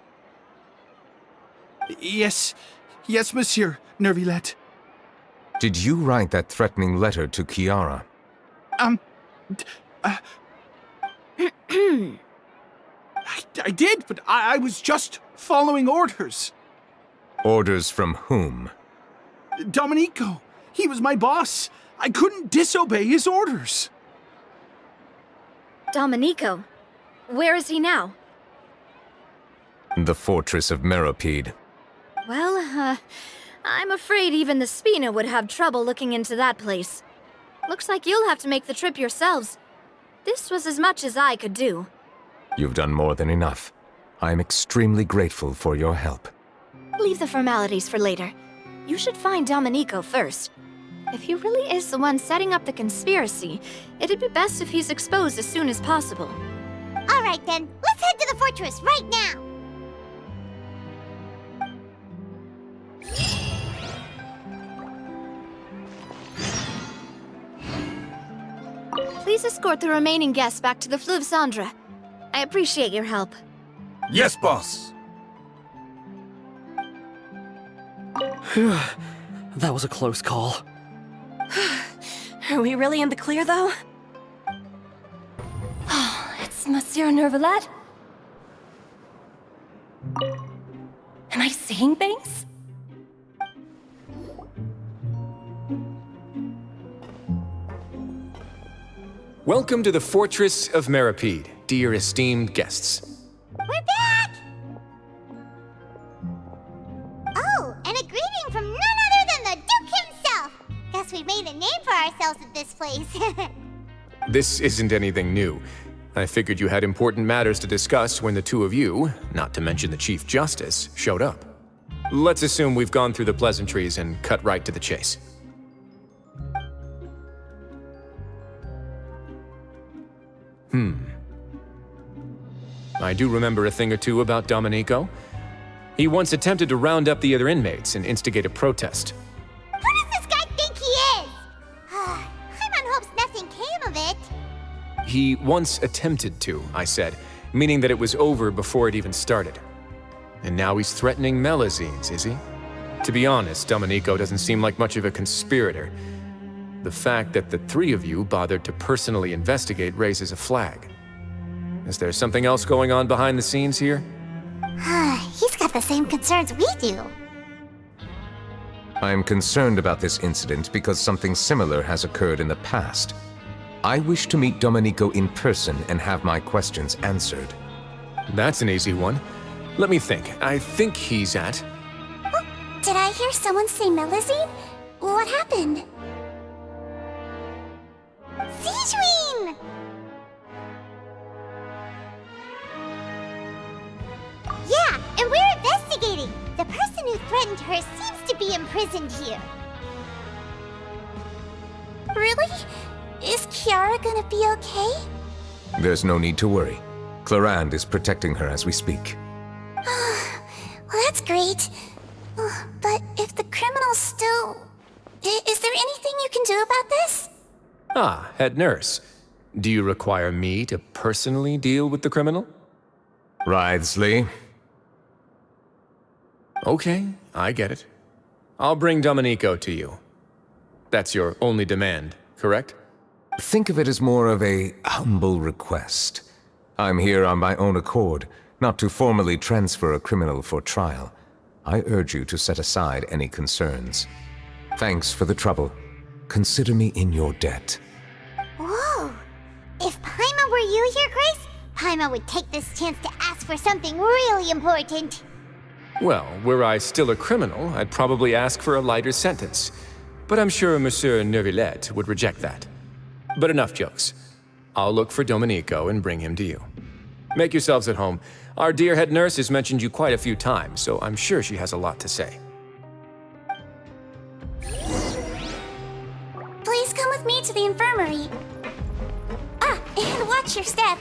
Yes, monsieur, Neuvillette. Did you write that threatening letter to Kiara? I did, but I was just following orders. Orders from whom? Domenico. He was my boss. I couldn't disobey his orders. Domenico? Where is he now? The fortress of Meropide. Well, I'm afraid even the Spina would have trouble looking into that place. Looks like you'll have to make the trip yourselves. This was as much as I could do. You've done more than enough. I am extremely grateful for your help. Leave the formalities for later. You should find Domenico first. If he really is the one setting up the conspiracy, it'd be best if he's exposed as soon as possible. Alright then, let's head to the fortress right now! Please escort the remaining guests back to the Fleuve Cendre. I appreciate your help. Yes, boss. That was a close call. Are we really in the clear, though? Oh, it's Monsieur Neuvillette? Am I seeing things? Welcome to the Fortress of Meropide, dear esteemed guests. We're back! Oh, and a greeting from none other than the Duke himself! Guess we've made a name for ourselves at this place. This isn't anything new. I figured you had important matters to discuss when the two of you, not to mention the Chief Justice, showed up. Let's assume we've gone through the pleasantries and cut right to the chase. I do remember a thing or two about Domenico. He once attempted to round up the other inmates and instigate a protest. Who does this guy think he is? Paimon hopes nothing came of it. He once attempted to, I said, meaning that it was over before it even started. And now he's threatening Melazines, is he? To be honest, Domenico doesn't seem like much of a conspirator. The fact that the three of you bothered to personally investigate raises a flag. Is there something else going on behind the scenes here? He's got the same concerns we do. I am concerned about this incident because something similar has occurred in the past. I wish to meet Domenico in person and have my questions answered. That's an easy one. Let me think. I think he's at... Oh, did I hear someone say Melazine? What happened? Sigewinne! Yeah, and we're investigating. The person who threatened her seems to be imprisoned here. Really? Is Kiara gonna be okay? There's no need to worry. Clorinde is protecting her as we speak. Well, that's great. But if the criminal's still Is there anything you can do about this? Ah, head nurse. Do you require me to personally deal with the criminal? Wriothesley. Okay, I get it. I'll bring Domenico to you. That's your only demand, correct? Think of it as more of a humble request. I'm here on my own accord, not to formally transfer a criminal for trial. I urge you to set aside any concerns. Thanks for the trouble. Consider me in your debt. Whoa! If Paimon were you here, Grace, Paimon would take this chance to ask for something really important. Well, were I still a criminal, I'd probably ask for a lighter sentence. But I'm sure Monsieur Neuvillette would reject that. But enough jokes. I'll look for Domenico and bring him to you. Make yourselves at home. Our dear head nurse has mentioned you quite a few times, so I'm sure she has a lot to say. Please come with me to the infirmary. Ah, and watch your step.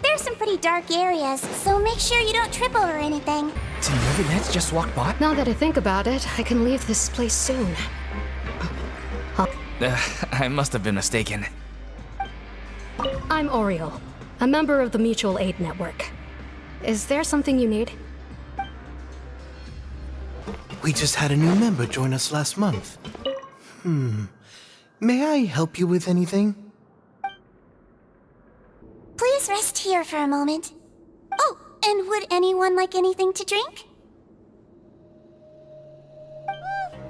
There's some pretty dark areas, so make sure you don't trip over anything. Did Neuvillette just walk by? Now that I think about it, I can leave this place soon. I must have been mistaken. I'm Oriole, a member of the Mutual Aid Network. Is there something you need? We just had a new member join us last month. May I help you with anything? Please rest here for a moment. Oh, and would anyone like anything to drink?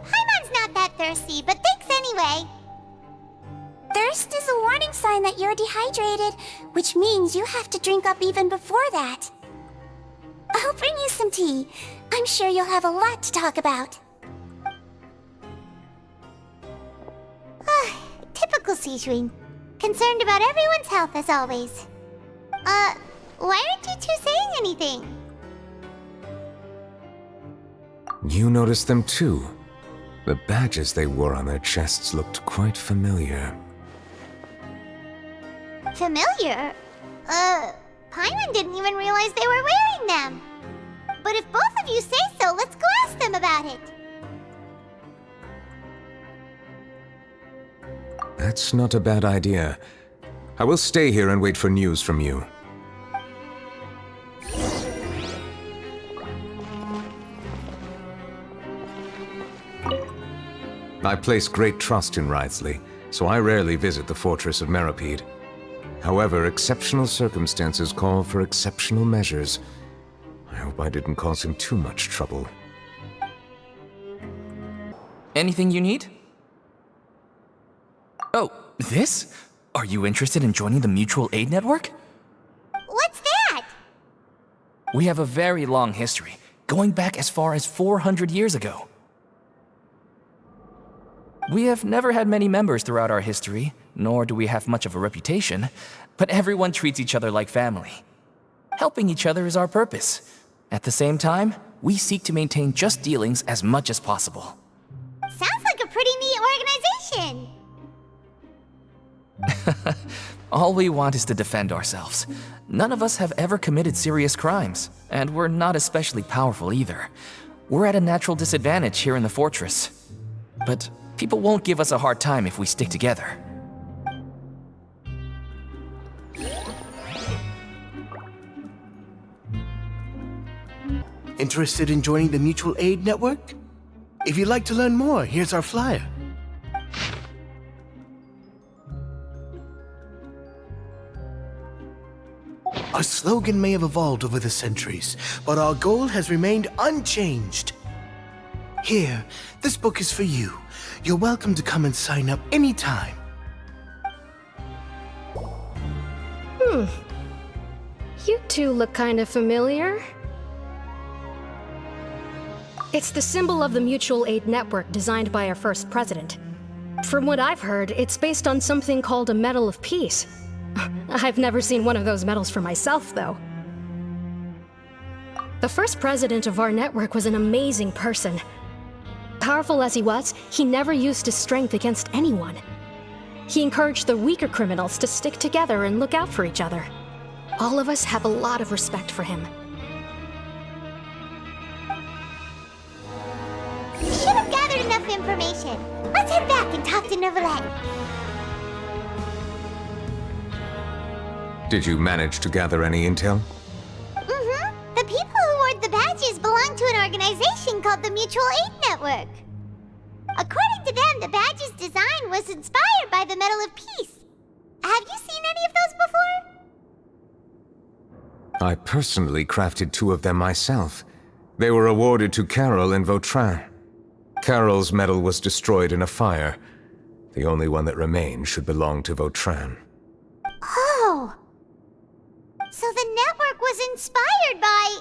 Paimon's not that thirsty, but thanks anyway. Thirst is a warning sign that you're dehydrated, which means you have to drink up even before that. I'll bring you some tea. I'm sure you'll have a lot to talk about. Typical Sigewinne. Concerned about everyone's health as always. Why aren't you two saying anything? You noticed them too. The badges they wore on their chests looked quite familiar. Familiar? Paimon didn't even realize they were wearing them. But if both of you say so, let's go ask them about it. That's not a bad idea. I will stay here and wait for news from you. I place great trust in Wriothesley, so I rarely visit the fortress of Meropide. However, exceptional circumstances call for exceptional measures. I hope I didn't cause him too much trouble. Anything you need? Oh, this? Are you interested in joining the Mutual Aid Network? What's that? We have a very long history, going back as far as 400 years ago. We have never had many members throughout our history, nor do we have much of a reputation, but everyone treats each other like family. Helping each other is our purpose. At the same time, we seek to maintain just dealings as much as possible. Sounds like a pretty neat organization. All we want is to defend ourselves. None of us have ever committed serious crimes, and we're not especially powerful either. We're at a natural disadvantage here in the fortress. But people won't give us a hard time if we stick together. Interested in joining the Mutual Aid Network? If you'd like to learn more, here's our flyer. Our slogan may have evolved over the centuries, but our goal has remained unchanged. Here, this book is for you. You're welcome to come and sign up anytime. You two look kind of familiar. It's the symbol of the Mutual Aid Network designed by our first president. From what I've heard, it's based on something called a Medal of Peace. I've never seen one of those medals for myself, though. The first president of our network was an amazing person. Powerful as he was, he never used his strength against anyone. He encouraged the weaker criminals to stick together and look out for each other. All of us have a lot of respect for him. You should have gathered enough information. Let's head back and talk to Neuvillette. Did you manage to gather any intel? Mm-hmm. The people who wore the badges belong to an organization called the Mutual Aid Network. According to them, the badge's design was inspired by the Medal of Peace. Have you seen any of those before? I personally crafted 2 of them myself. They were awarded to Carole and Vautrin. Carole's medal was destroyed in a fire. The only one that remained should belong to Vautrin. Oh! So the network was inspired by...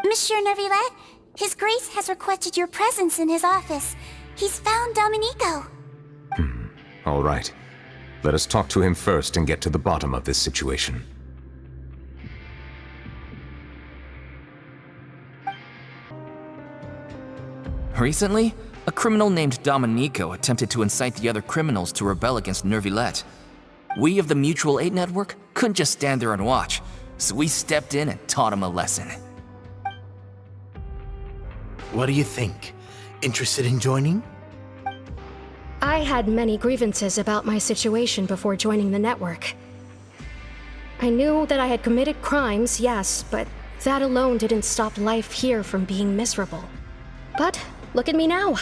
Monsieur Neuvillette, His Grace has requested your presence in his office. He's found Domenico. All right. Let us talk to him first and get to the bottom of this situation. Recently, a criminal named Domenico attempted to incite the other criminals to rebel against Neuvillette. We of the Mutual Aid Network couldn't just stand there and watch, so we stepped in and taught him a lesson. What do you think? Interested in joining? I had many grievances about my situation before joining the network. I knew that I had committed crimes, yes, but that alone didn't stop life here from being miserable. But look at me now,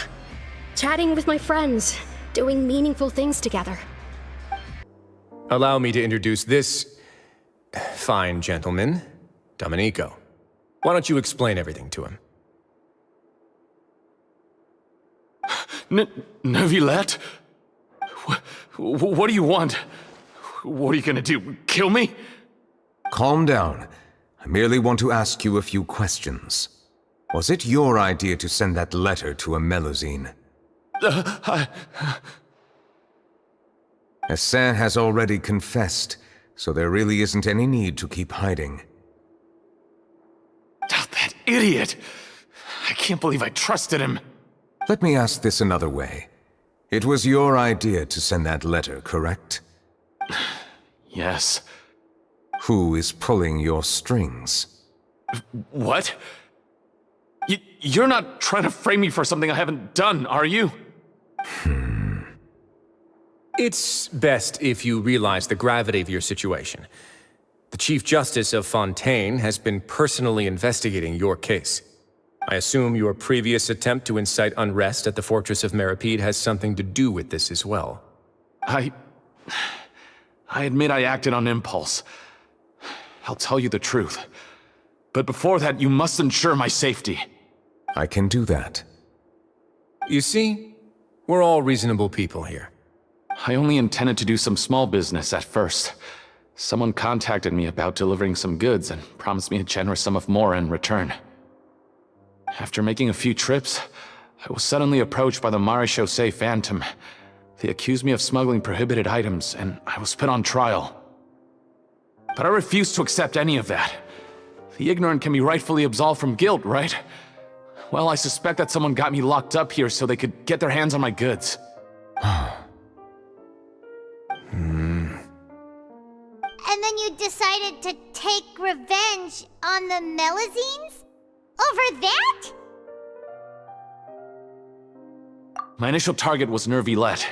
chatting with my friends, doing meaningful things together. Allow me to introduce this fine gentleman, Domenico. Why don't you explain everything to him? Neuvillette? What do you want? What are you gonna do, kill me? Calm down. I merely want to ask you a few questions. Was it your idea to send that letter to a Melusine? Hassan has already confessed, so there really isn't any need to keep hiding. That idiot! I can't believe I trusted him. Let me ask this another way. It was your idea to send that letter, correct? Yes. Who is pulling your strings? What? You're not trying to frame me for something I haven't done, are you? It's best if you realize the gravity of your situation. The Chief Justice of Fontaine has been personally investigating your case. I assume your previous attempt to incite unrest at the Fortress of Meripede has something to do with this as well. I admit I acted on impulse. I'll tell you the truth. But before that, you must ensure my safety. I can do that. You see, we're all reasonable people here. I only intended to do some small business at first. Someone contacted me about delivering some goods and promised me a generous sum of more in return. After making a few trips, I was suddenly approached by the Maréchaussée Phantom. They accused me of smuggling prohibited items, and I was put on trial. But I refused to accept any of that. The ignorant can be rightfully absolved from guilt, right? Well, I suspect that someone got me locked up here so they could get their hands on my goods. And then you decided to take revenge on the Melusines? Over that? My initial target was Neuvillette.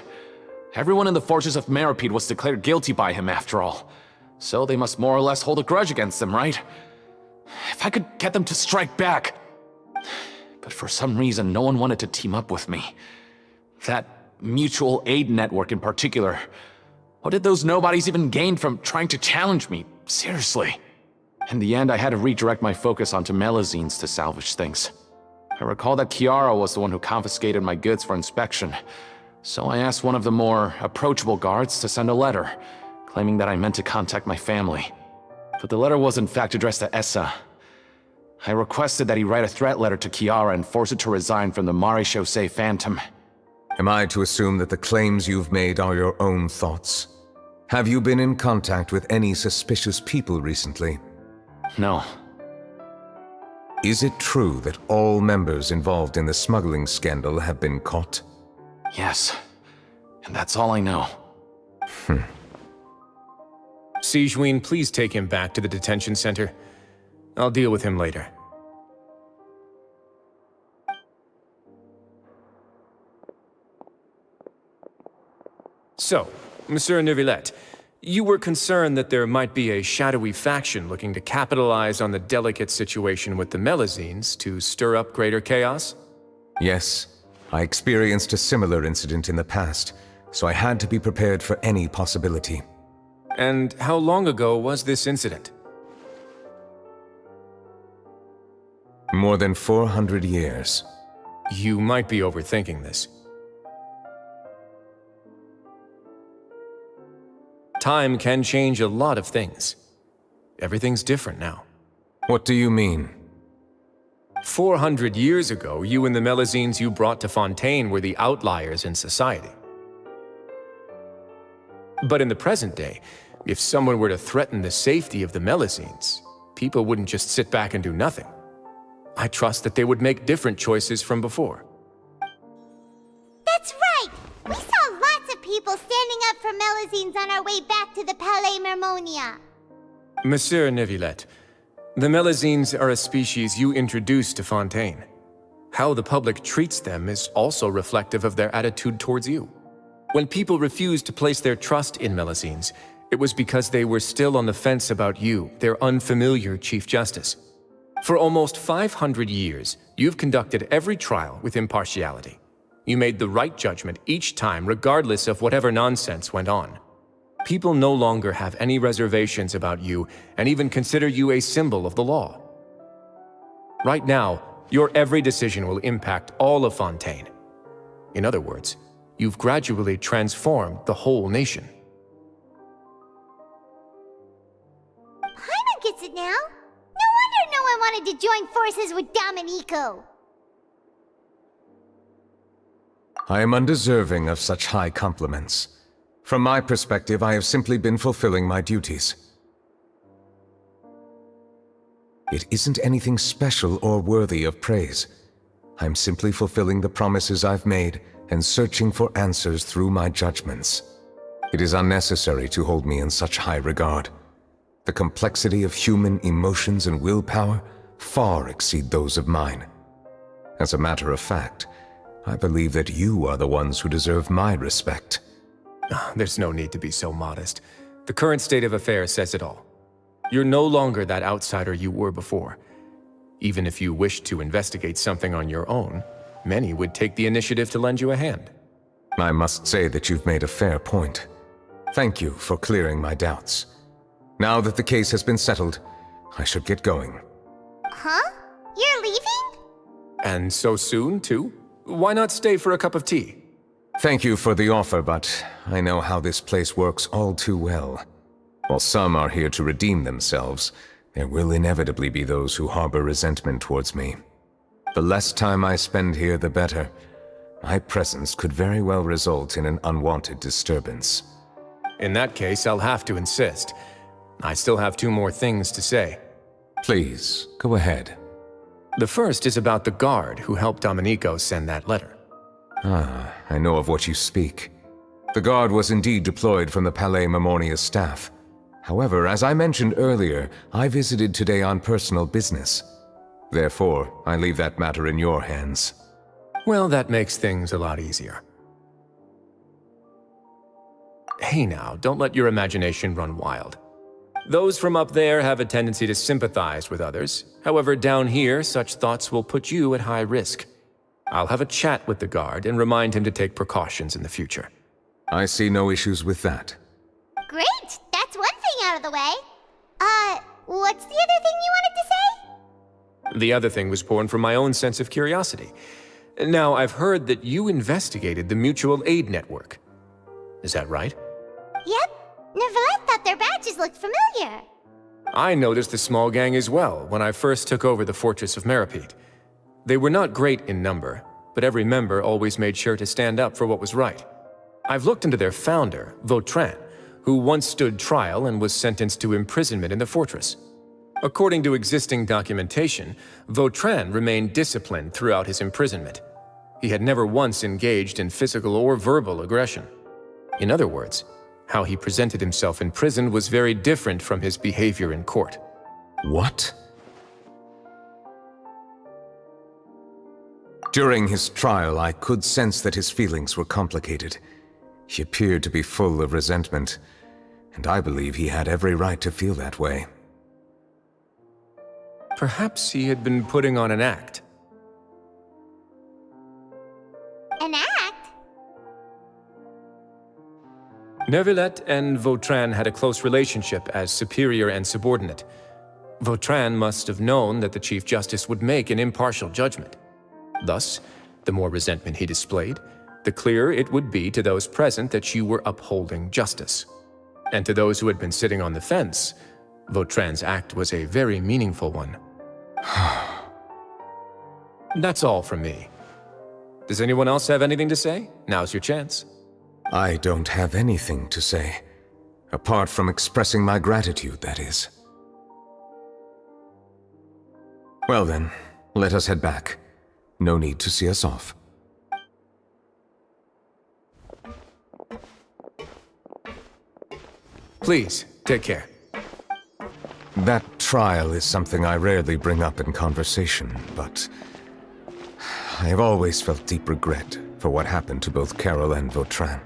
Everyone in the Fortress of Meripede was declared guilty by him after all. So they must more or less hold a grudge against him, right? If I could get them to strike back. But for some reason, no one wanted to team up with me. That Mutual Aid Network in particular. What did those nobodies even gain from trying to challenge me? Seriously. In the end, I had to redirect my focus onto Melusines to salvage things. I recall that Kiara was the one who confiscated my goods for inspection, so I asked one of the more approachable guards to send a letter, claiming that I meant to contact my family. But the letter was in fact addressed to Essa. I requested that he write a threat letter to Kiara and force it to resign from the Maréchaussée Phantom. Am I to assume that the claims you've made are your own thoughts? Have you been in contact with any suspicious people recently? No. Is it true that all members involved in the smuggling scandal have been caught? Yes. And that's all I know. Sigewinne, please take him back to the detention center. I'll deal with him later. So, Monsieur Neuvillette, you were concerned that there might be a shadowy faction looking to capitalize on the delicate situation with the Melazines to stir up greater chaos? Yes, I experienced a similar incident in the past, so I had to be prepared for any possibility. And how long ago was this incident? More than 400 years. You might be overthinking this. Time can change a lot of things. Everything's different now. What do you mean? 400 years ago, you and the Melazines you brought to Fontaine were the outliers in society. But in the present day, if someone were to threaten the safety of the Melazines, people wouldn't just sit back and do nothing. I trust that they would make different choices from before. That's right! We saw lots of people standing up for Melazines on our way back to the Palais Mermonia. Monsieur Neuvillette, the Melazines are a species you introduced to Fontaine. How the public treats them is also reflective of their attitude towards you. When people refused to place their trust in Melazines, it was because they were still on the fence about you, their unfamiliar Chief Justice. For almost 500 years, you've conducted every trial with impartiality. You made the right judgment each time, regardless of whatever nonsense went on. People no longer have any reservations about you and even consider you a symbol of the law. Right now, your every decision will impact all of Fontaine. In other words, you've gradually transformed the whole nation. Paimon gets it now. No wonder no one wanted to join forces with Domenico. I am undeserving of such high compliments. From my perspective, I have simply been fulfilling my duties. It isn't anything special or worthy of praise. I'm simply fulfilling the promises I've made and searching for answers through my judgments. It is unnecessary to hold me in such high regard. The complexity of human emotions and willpower far exceed those of mine. As a matter of fact, I believe that you are the ones who deserve my respect. There's no need to be so modest. The current state of affairs says it all. You're no longer that outsider you were before. Even if you wished to investigate something on your own, many would take the initiative to lend you a hand. I must say that you've made a fair point. Thank you for clearing my doubts. Now that the case has been settled, I should get going. Huh? You're leaving? And so soon, too? Why not stay for a cup of tea? Thank you for the offer, but I know how this place works all too well. While some are here to redeem themselves, there will inevitably be those who harbor resentment towards me. The less time I spend here, the better. My presence could very well result in an unwanted disturbance. In that case, I'll have to insist. I still have 2 more things to say. Please, go ahead. The first is about the guard who helped Domenico send that letter. Ah, I know of what you speak. The guard was indeed deployed from the Palais Mermonia's staff. However, as I mentioned earlier, I visited today on personal business. Therefore, I leave that matter in your hands. Well, that makes things a lot easier. Hey now, don't let your imagination run wild. Those from up there have a tendency to sympathize with others. However, down here, such thoughts will put you at high risk. I'll have a chat with the guard and remind him to take precautions in the future. I see no issues with that. Great! That's one thing out of the way. What's the other thing you wanted to say? The other thing was born from my own sense of curiosity. Now, I've heard that you investigated the mutual aid network. Is that right? Yep. Neuvillette thought their badges looked familiar. I noticed the small gang as well when I first took over the fortress of Meripede. They were not great in number, but every member always made sure to stand up for what was right. I've looked into their founder, Vautrin, who once stood trial and was sentenced to imprisonment in the fortress. According to existing documentation, Vautrin remained disciplined throughout his imprisonment. He had never once engaged in physical or verbal aggression. In other words, how he presented himself in prison was very different from his behavior in court. What? During his trial, I could sense that his feelings were complicated. He appeared to be full of resentment, and I believe he had every right to feel that way. Perhaps he had been putting on an act. An act? Neuvillette and Vautrin had a close relationship as superior and subordinate. Vautrin must have known that the Chief Justice would make an impartial judgment. Thus, the more resentment he displayed, the clearer it would be to those present that you were upholding justice. And to those who had been sitting on the fence, Vautrin's act was a very meaningful one. That's all from me. Does anyone else have anything to say? Now's your chance. I don't have anything to say, apart from expressing my gratitude, that is. Well then, let us head back. No need to see us off. Please, take care. That trial is something I rarely bring up in conversation, but I have always felt deep regret for what happened to both Carole and Vautrin.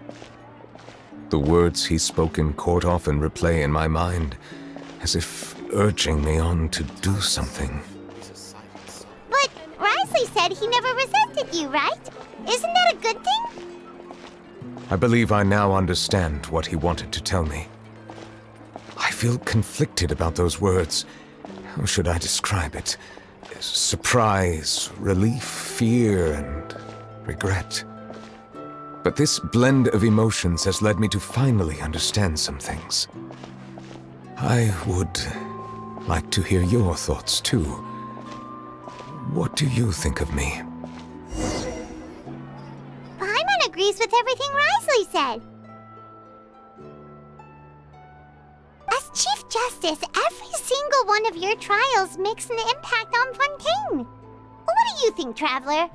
The words he spoke in court often replay in my mind, as if urging me on to do something. But Wriothesley said he never resented you, right? Isn't that a good thing? I believe I now understand what he wanted to tell me. I feel conflicted about those words. How should I describe it? Surprise, relief, fear, and regret. But this blend of emotions has led me to finally understand some things. I would like to hear your thoughts, too. What do you think of me? Paimon agrees with everything Wriothesley said. As Chief Justice, every single one of your trials makes an impact on Fontaine. What do you think, Traveler?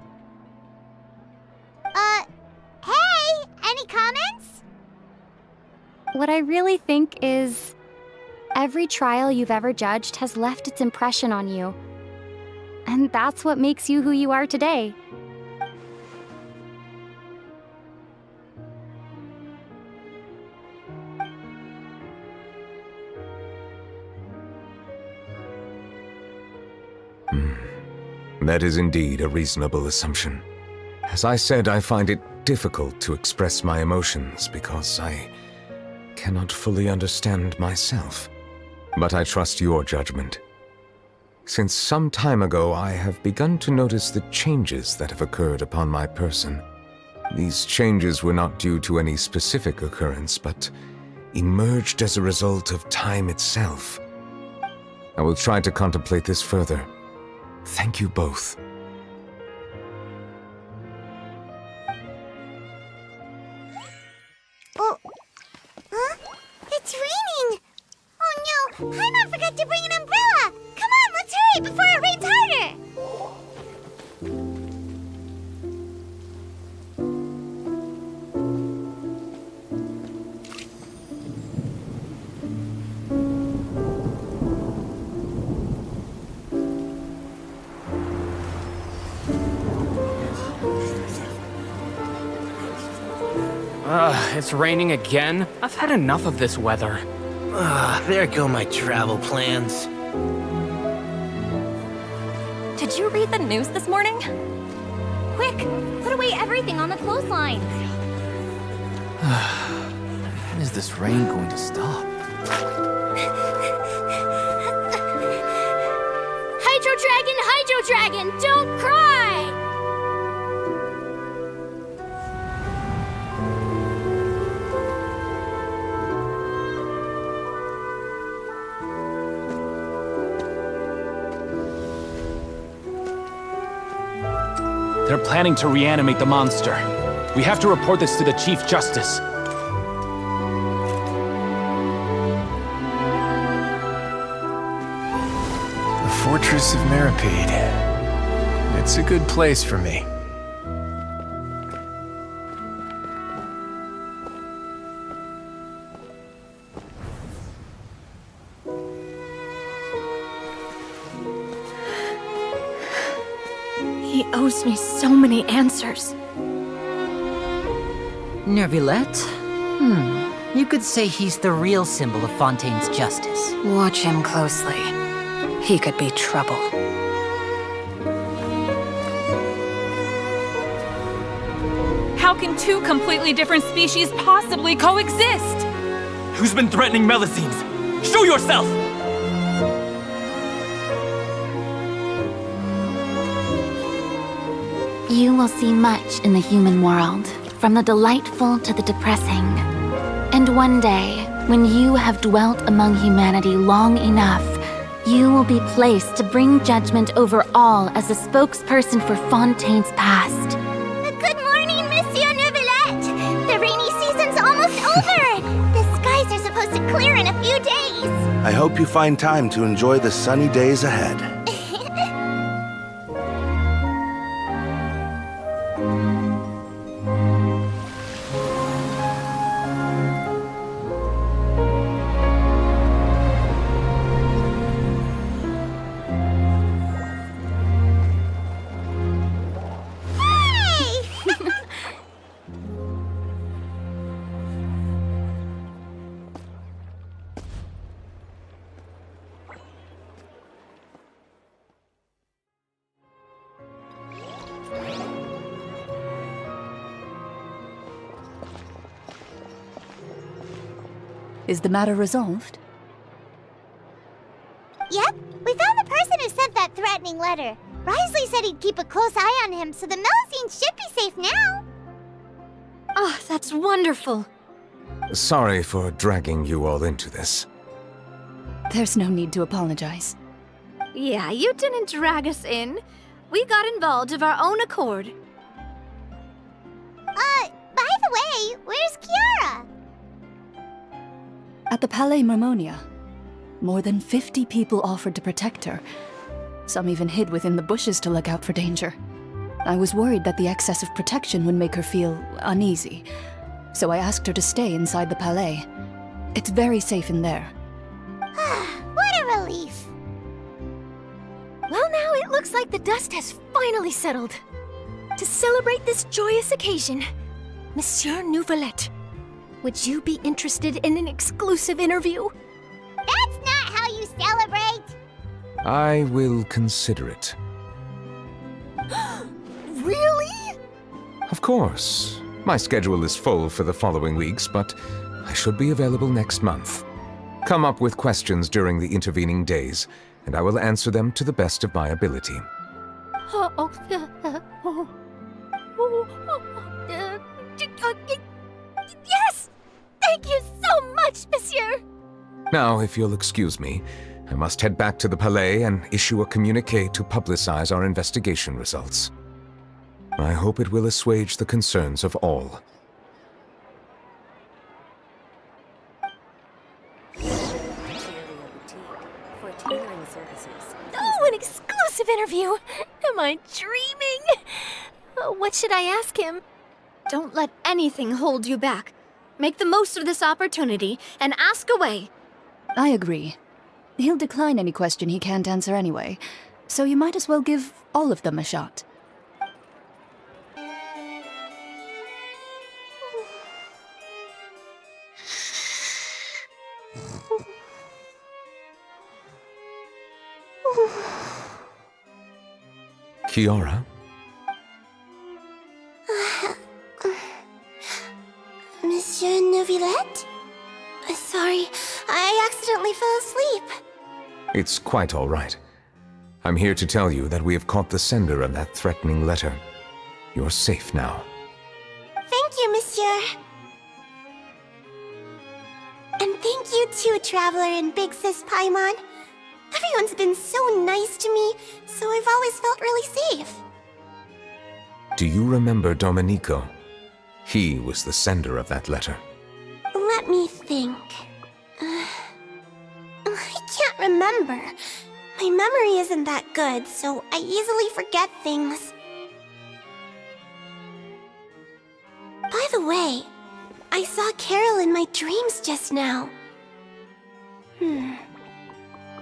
Hey, any comments? What I really think is, every trial you've ever judged has left its impression on you. And that's what makes you who you are today. That is indeed a reasonable assumption. As I said, I find it difficult to express my emotions because I cannot fully understand myself. But I trust your judgment. Since some time ago, I have begun to notice the changes that have occurred upon my person. These changes were not due to any specific occurrence, but emerged as a result of time itself. I will try to contemplate this further. Thank you both. Oh, huh? It's raining! Oh no, Paimon forgot to bring an umbrella! Come on, let's hurry before it rains harder! It's raining again? I've had enough of this weather. There go my travel plans. Did you read the news this morning? Quick, put away everything on the clothesline. When is this rain going to stop? Hydro Dragon, don't cry! They're planning to reanimate the monster. We have to report this to the Chief Justice. The Fortress of Maripede. It's a good place for me. He owes me so many answers. Neuvillette, You could say he's the real symbol of Fontaine's justice. Watch him closely. He could be trouble. How can two completely different species possibly coexist? Who's been threatening Melusines? Show yourself! You will see much in the human world, from the delightful to the depressing. And one day, when you have dwelt among humanity long enough, you will be placed to bring judgment over all as a spokesperson for Fontaine's past. Good morning, Monsieur Neuvillette! The rainy season's almost over! The skies are supposed to clear in a few days! I hope you find time to enjoy the sunny days ahead. Is the matter resolved? Yep, we found the person who sent that threatening letter. Wriothesley said he'd keep a close eye on him, so the Melusines should be safe now. Oh, that's wonderful. Sorry for dragging you all into this. There's no need to apologize. Yeah, you didn't drag us in. We got involved of our own accord. By the way, where's Kiara? At the Palais Mermonia, more than 50 people offered to protect her. Some even hid within the bushes to look out for danger. I was worried that the excess of protection would make her feel uneasy, so I asked her to stay inside the Palais. It's very safe in there. What a relief. Well, now it looks like the dust has finally settled. To celebrate this joyous occasion, Monsieur Neuvillette, would you be interested in an exclusive interview? That's not how you celebrate! I will consider it. Really? Of course. My schedule is full for the following weeks, but I should be available next month. Come up with questions during the intervening days, and I will answer them to the best of my ability. Yes! Thank you so much, monsieur! Now, if you'll excuse me, I must head back to the Palais and issue a communiqué to publicize our investigation results. I hope it will assuage the concerns of all. Oh, an exclusive interview! Am I dreaming? What should I ask him? Don't let anything hold you back. Make the most of this opportunity and ask away. I agree. He'll decline any question he can't answer anyway, so you might as well give all of them a shot. Kiara? Monsieur Neuvillette? Sorry, I accidentally fell asleep. It's quite all right. I'm here to tell you that we have caught the sender of that threatening letter. You're safe now. Thank you, monsieur. And thank you too, Traveler and Big Sis Paimon. Everyone's been so nice to me, so I've always felt really safe. Do you remember Domenico? He was the sender of that letter. Let me think. I can't remember. My memory isn't that good, so I easily forget things. By the way, I saw Carole in my dreams just now.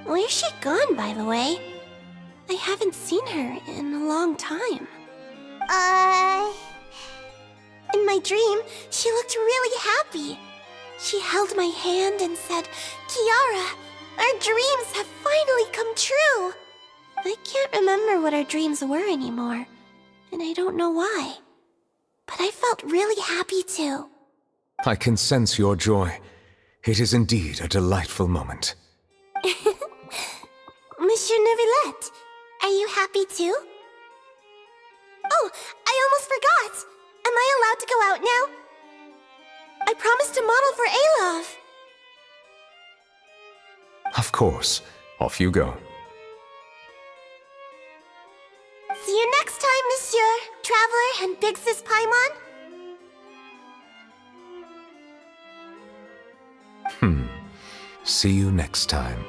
Where's she gone, by the way? I haven't seen her in a long time. In my dream, she looked really happy. She held my hand and said, "Kiara, our dreams have finally come true." I can't remember what our dreams were anymore, and I don't know why. But I felt really happy too. I can sense your joy. It is indeed a delightful moment. Monsieur Neuvillette, are you happy too? Oh, I almost forgot! Am I allowed to go out now? I promised to model for Alov. Of course. Off you go. See you next time, Monsieur, Traveler, and Big Sis Paimon. See you next time.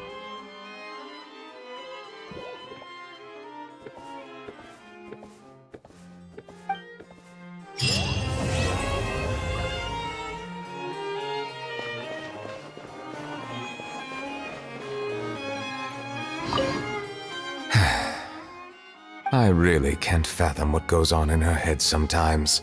I really can't fathom what goes on in her head sometimes.